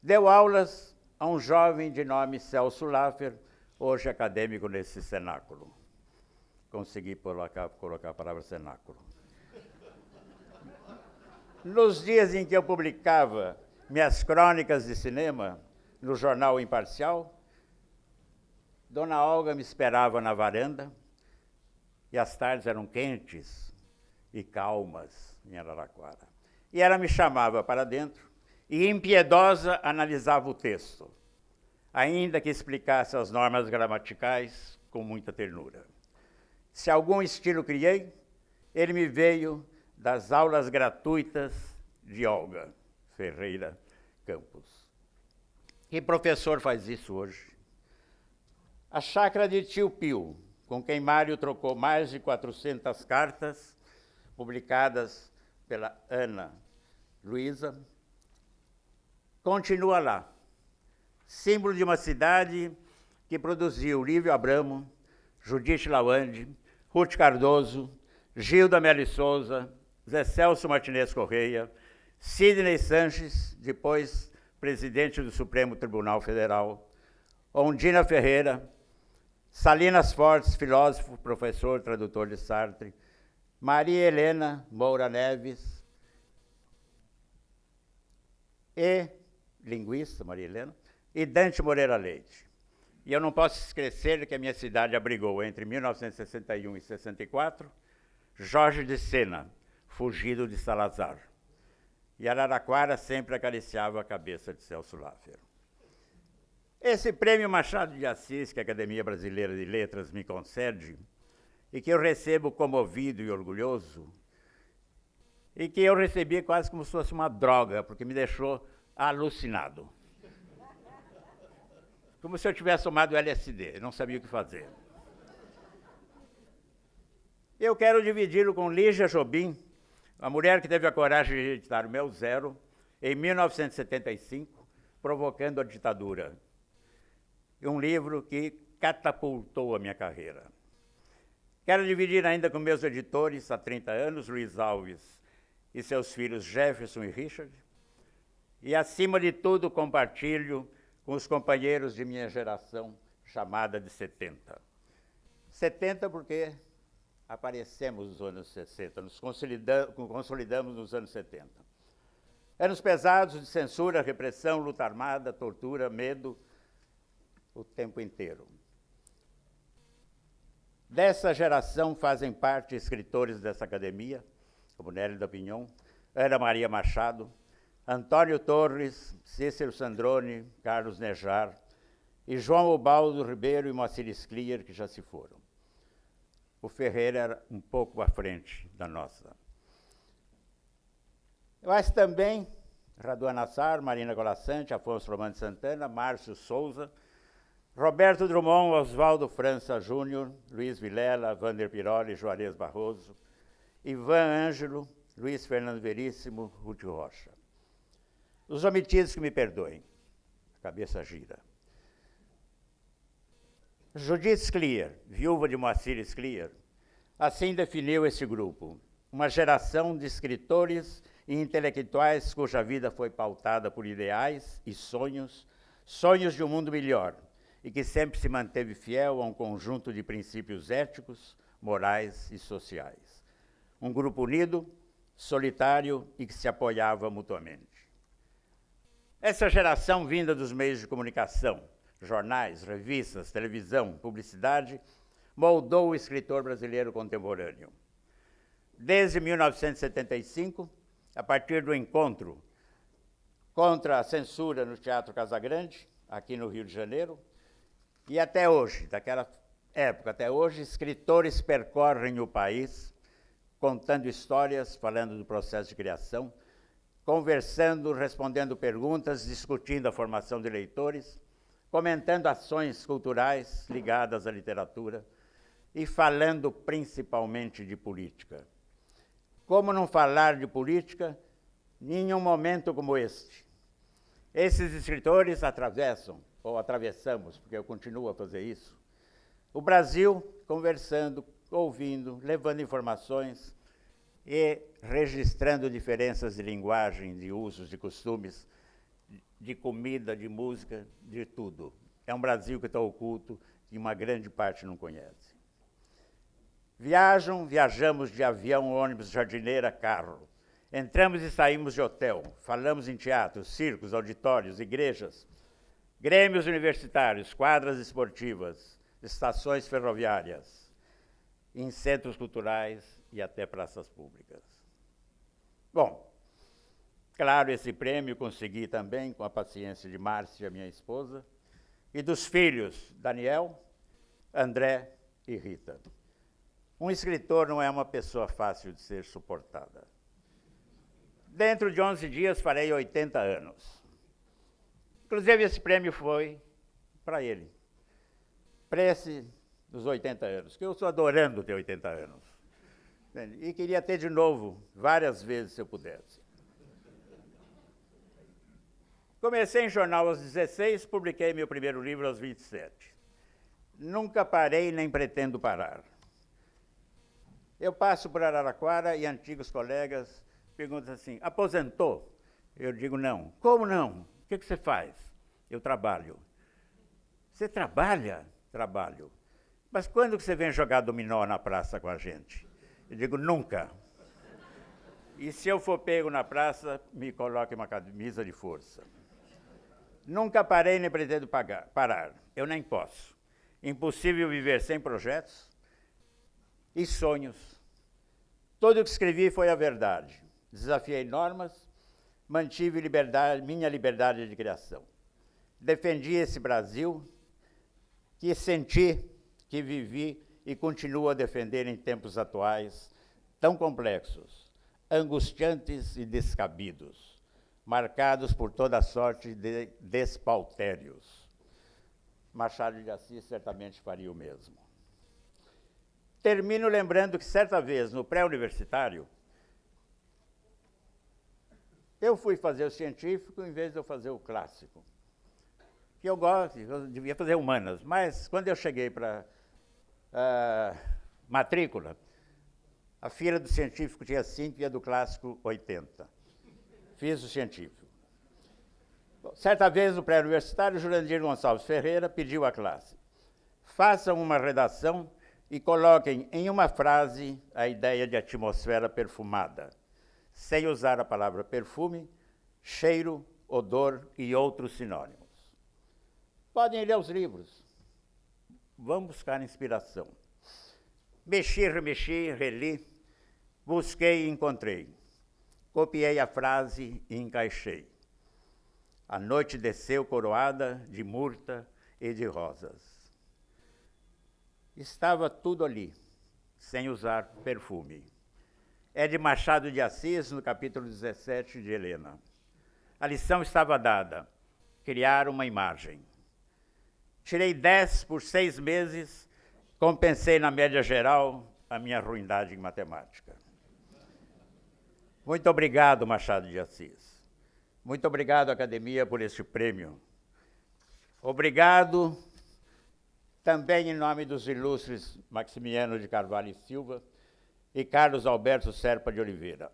Deu aulas a um jovem de nome Celso Laffer, hoje acadêmico nesse cenáculo. Consegui colocar a palavra cenáculo. Nos dias em que eu publicava minhas crônicas de cinema no jornal Imparcial, Dona Olga me esperava na varanda e as tardes eram quentes e calmas em Araraquara. E ela me chamava para dentro e, impiedosa, analisava o texto, ainda que explicasse as normas gramaticais com muita ternura. Se algum estilo criei, ele me veio das aulas gratuitas de Olga Ferreira Campos. Que professor faz isso hoje? A chácara de Tio Pio, com quem Mário trocou mais de 400 cartas, publicadas pela Ana Luísa, continua lá. Símbolo de uma cidade que produziu Lívio Abramo, Judite Lawande, Ruth Cardoso, Gilda Meli Souza, Zé Celso Martinez Correia, Sidney Sanches, depois presidente do Supremo Tribunal Federal, Ondina Ferreira, Salinas Fortes, filósofo, professor, tradutor de Sartre, Maria Helena Moura Neves, e linguista, Maria Helena, e Dante Moreira Leite. E eu não posso esquecer que a minha cidade abrigou, entre 1961 e 64, Jorge de Sena, fugido de Salazar. E Araraquara sempre acariciava a cabeça de Celso Laffer. Esse prêmio Machado de Assis, que a Academia Brasileira de Letras me concede, e que eu recebo comovido e orgulhoso, e que eu recebi quase como se fosse uma droga, porque me deixou alucinado. Como se eu tivesse tomado LSD, não sabia o que fazer. Eu quero dividi-lo com Lígia Jobim, a mulher que teve a coragem de editar o meu Zero, em 1975, provocando a ditadura. Um livro que catapultou a minha carreira. Quero dividir ainda com meus editores há 30 anos, Luiz Alves e seus filhos Jefferson e Richard, e, acima de tudo, compartilho com os companheiros de minha geração, chamada de 70. 70 porque aparecemos nos anos 60, nos consolidamos nos anos 70. Anos pesados de censura, repressão, luta armada, tortura, medo, o tempo inteiro. Dessa geração fazem parte escritores dessa academia, como Nélio da Pinhon, Ana Maria Machado, Antônio Torres, Cícero Sandrone, Carlos Nejar, e João Ubaldo Ribeiro e Moacir Sclier, que já se foram. O Ferreira era um pouco à frente da nossa. Mas também Raduan Assar, Marina Colassante, Afonso Romano de Santana, Márcio Souza, Roberto Drummond, Oswaldo França Júnior, Luiz Vilela, Vander Piroli, Juarez Barroso, Ivan Ângelo, Luiz Fernando Veríssimo, Ruth Rocha. Os omitidos que me perdoem, a cabeça gira. Judith Sclier, viúva de Moacir Sclier, assim definiu esse grupo: uma geração de escritores e intelectuais cuja vida foi pautada por ideais e sonhos, sonhos de um mundo melhor, e que sempre se manteve fiel a um conjunto de princípios éticos, morais e sociais. Um grupo unido, solitário e que se apoiava mutuamente. Essa geração vinda dos meios de comunicação, jornais, revistas, televisão, publicidade, moldou o escritor brasileiro contemporâneo. Desde 1975, a partir do encontro contra a censura no Teatro Casagrande, aqui no Rio de Janeiro, e até hoje, daquela época até hoje, escritores percorrem o país, contando histórias, falando do processo de criação, conversando, respondendo perguntas, discutindo a formação de leitores, comentando ações culturais ligadas à literatura e falando principalmente de política. Como não falar de política em um momento como este? Esses escritores atravessam, ou atravessamos, porque eu continuo a fazer isso, o Brasil conversando ouvindo, levando informações e registrando diferenças de linguagem, de usos, de costumes, de comida, de música, de tudo. É um Brasil que está oculto e uma grande parte não conhece. Viajamos de avião, ônibus, jardineira, carro. Entramos e saímos de hotel. Falamos em teatros, circos, auditórios, igrejas, grêmios universitários, quadras esportivas, estações ferroviárias, em centros culturais e até praças públicas. Bom, claro, esse prêmio consegui também com a paciência de Márcia, minha esposa, e dos filhos Daniel, André e Rita. Um escritor não é uma pessoa fácil de ser suportada. Dentro de 11 dias farei 80 anos. Inclusive, esse prêmio foi para ele. Para esse dos 80 anos, que eu estou adorando ter 80 anos. E queria ter de novo, várias vezes, se eu pudesse. Comecei em jornal aos 16, publiquei meu primeiro livro aos 27. Nunca parei nem pretendo parar. Eu passo por Araraquara e antigos colegas perguntam assim, aposentou? Eu digo, não. Como não? O que você faz? Eu trabalho. Você trabalha? Trabalho. Mas quando que você vem jogar dominó na praça com a gente? Eu digo, nunca. E se eu for pego na praça, me coloque uma camisa de força. Nunca parei nem pretendo parar. Eu nem posso. Impossível viver sem projetos e sonhos. Tudo o que escrevi foi a verdade. Desafiei normas, mantive minha liberdade de criação. Defendi esse Brasil que senti, que vivi e continuo a defender em tempos atuais, tão complexos, angustiantes e descabidos, marcados por toda sorte de despautérios. Machado de Assis certamente faria o mesmo. Termino lembrando que certa vez, no pré-universitário, eu fui fazer o científico em vez de eu fazer o clássico. Que eu gosto, eu devia fazer humanas, mas quando eu cheguei para matrícula, a fila do científico tinha 5 e a do clássico 80. Fiz o científico. Certa vez, no pré-universitário, Jurandir Gonçalves Ferreira pediu à classe, façam uma redação e coloquem em uma frase a ideia de atmosfera perfumada, sem usar a palavra perfume, cheiro, odor e outros sinônimos. Podem ler os livros. Vamos buscar inspiração. Mexi, remexi, reli, busquei e encontrei. Copiei a frase e encaixei. A noite desceu coroada de murta e de rosas. Estava tudo ali, sem usar perfume. É de Machado de Assis, no capítulo 17 de Helena. A lição estava dada, criar uma imagem. Tirei 10 por 6 meses, compensei na média geral a minha ruindade em matemática. Muito obrigado, Machado de Assis. Muito obrigado, Academia, por este prêmio. Obrigado também em nome dos ilustres Maximiano de Carvalho e Silva e Carlos Alberto Serpa de Oliveira.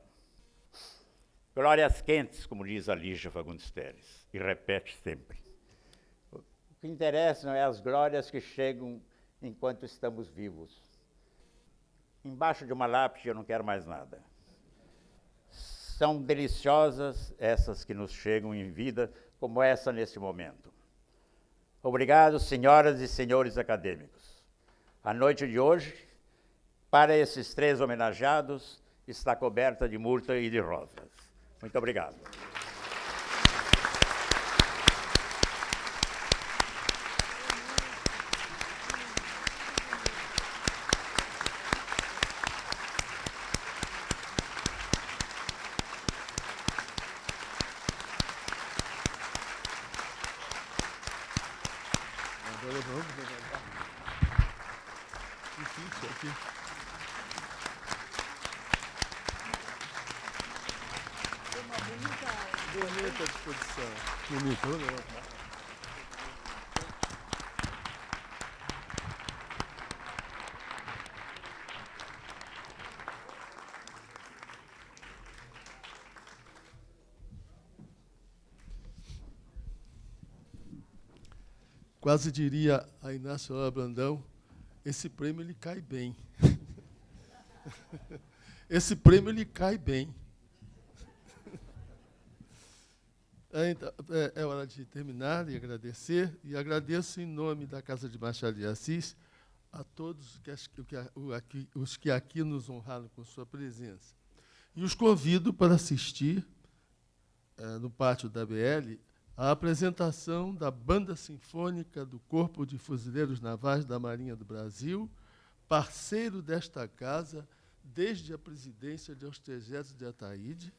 Glórias quentes, como diz a Lígia Fagundes Teres, e repete sempre. O que interessa não é as glórias que chegam enquanto estamos vivos. Embaixo de uma lápide eu não quero mais nada. São deliciosas essas que nos chegam em vida, como essa neste momento. Obrigado, senhoras e senhores acadêmicos. A noite de hoje, para esses 3 homenageados, está coberta de murta e de rosas. Muito obrigado. Agora vamos levantar. Difícil aqui. Tem uma bonita disposição. Bonita, vamos levantar. quase diria a Inácio Lula Brandão, esse prêmio lhe cai bem. Esse prêmio lhe cai bem. Então, é hora de terminar e agradecer, e agradeço em nome da Casa de Machado de Assis a todos os que aqui nos honraram com sua presença. E os convido para assistir, no pátio da BL, a apresentação da Banda Sinfônica do Corpo de Fuzileiros Navais da Marinha do Brasil, parceiro desta casa desde a presidência de Eustégésio de Ataíde,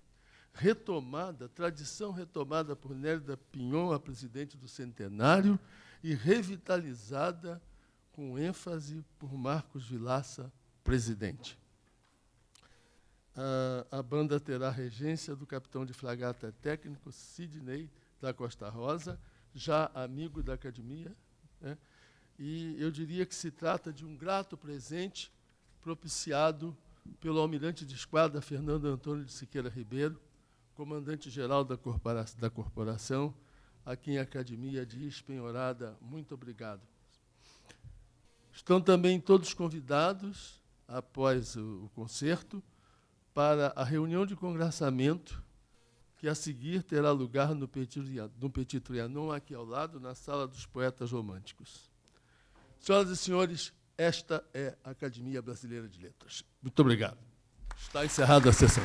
tradição retomada por Nélida Pinhon, a presidente do centenário, e revitalizada com ênfase por Marcos Vilaça, presidente. A banda terá a regência do capitão de fragata técnico Sidney da Costa Rosa, já amigo da academia, né? E eu diria que se trata de um grato presente propiciado pelo almirante de esquadra Fernando Antônio de Siqueira Ribeiro, comandante-geral da corporação, a quem a academia diz, penhorada, muito obrigado. Estão também todos convidados, após o concerto, para a reunião de congressamento, que a seguir terá lugar no Petit Trianon, aqui ao lado, na Sala dos Poetas Românticos. Senhoras e senhores, esta é a Academia Brasileira de Letras. Muito obrigado. Está encerrada a sessão.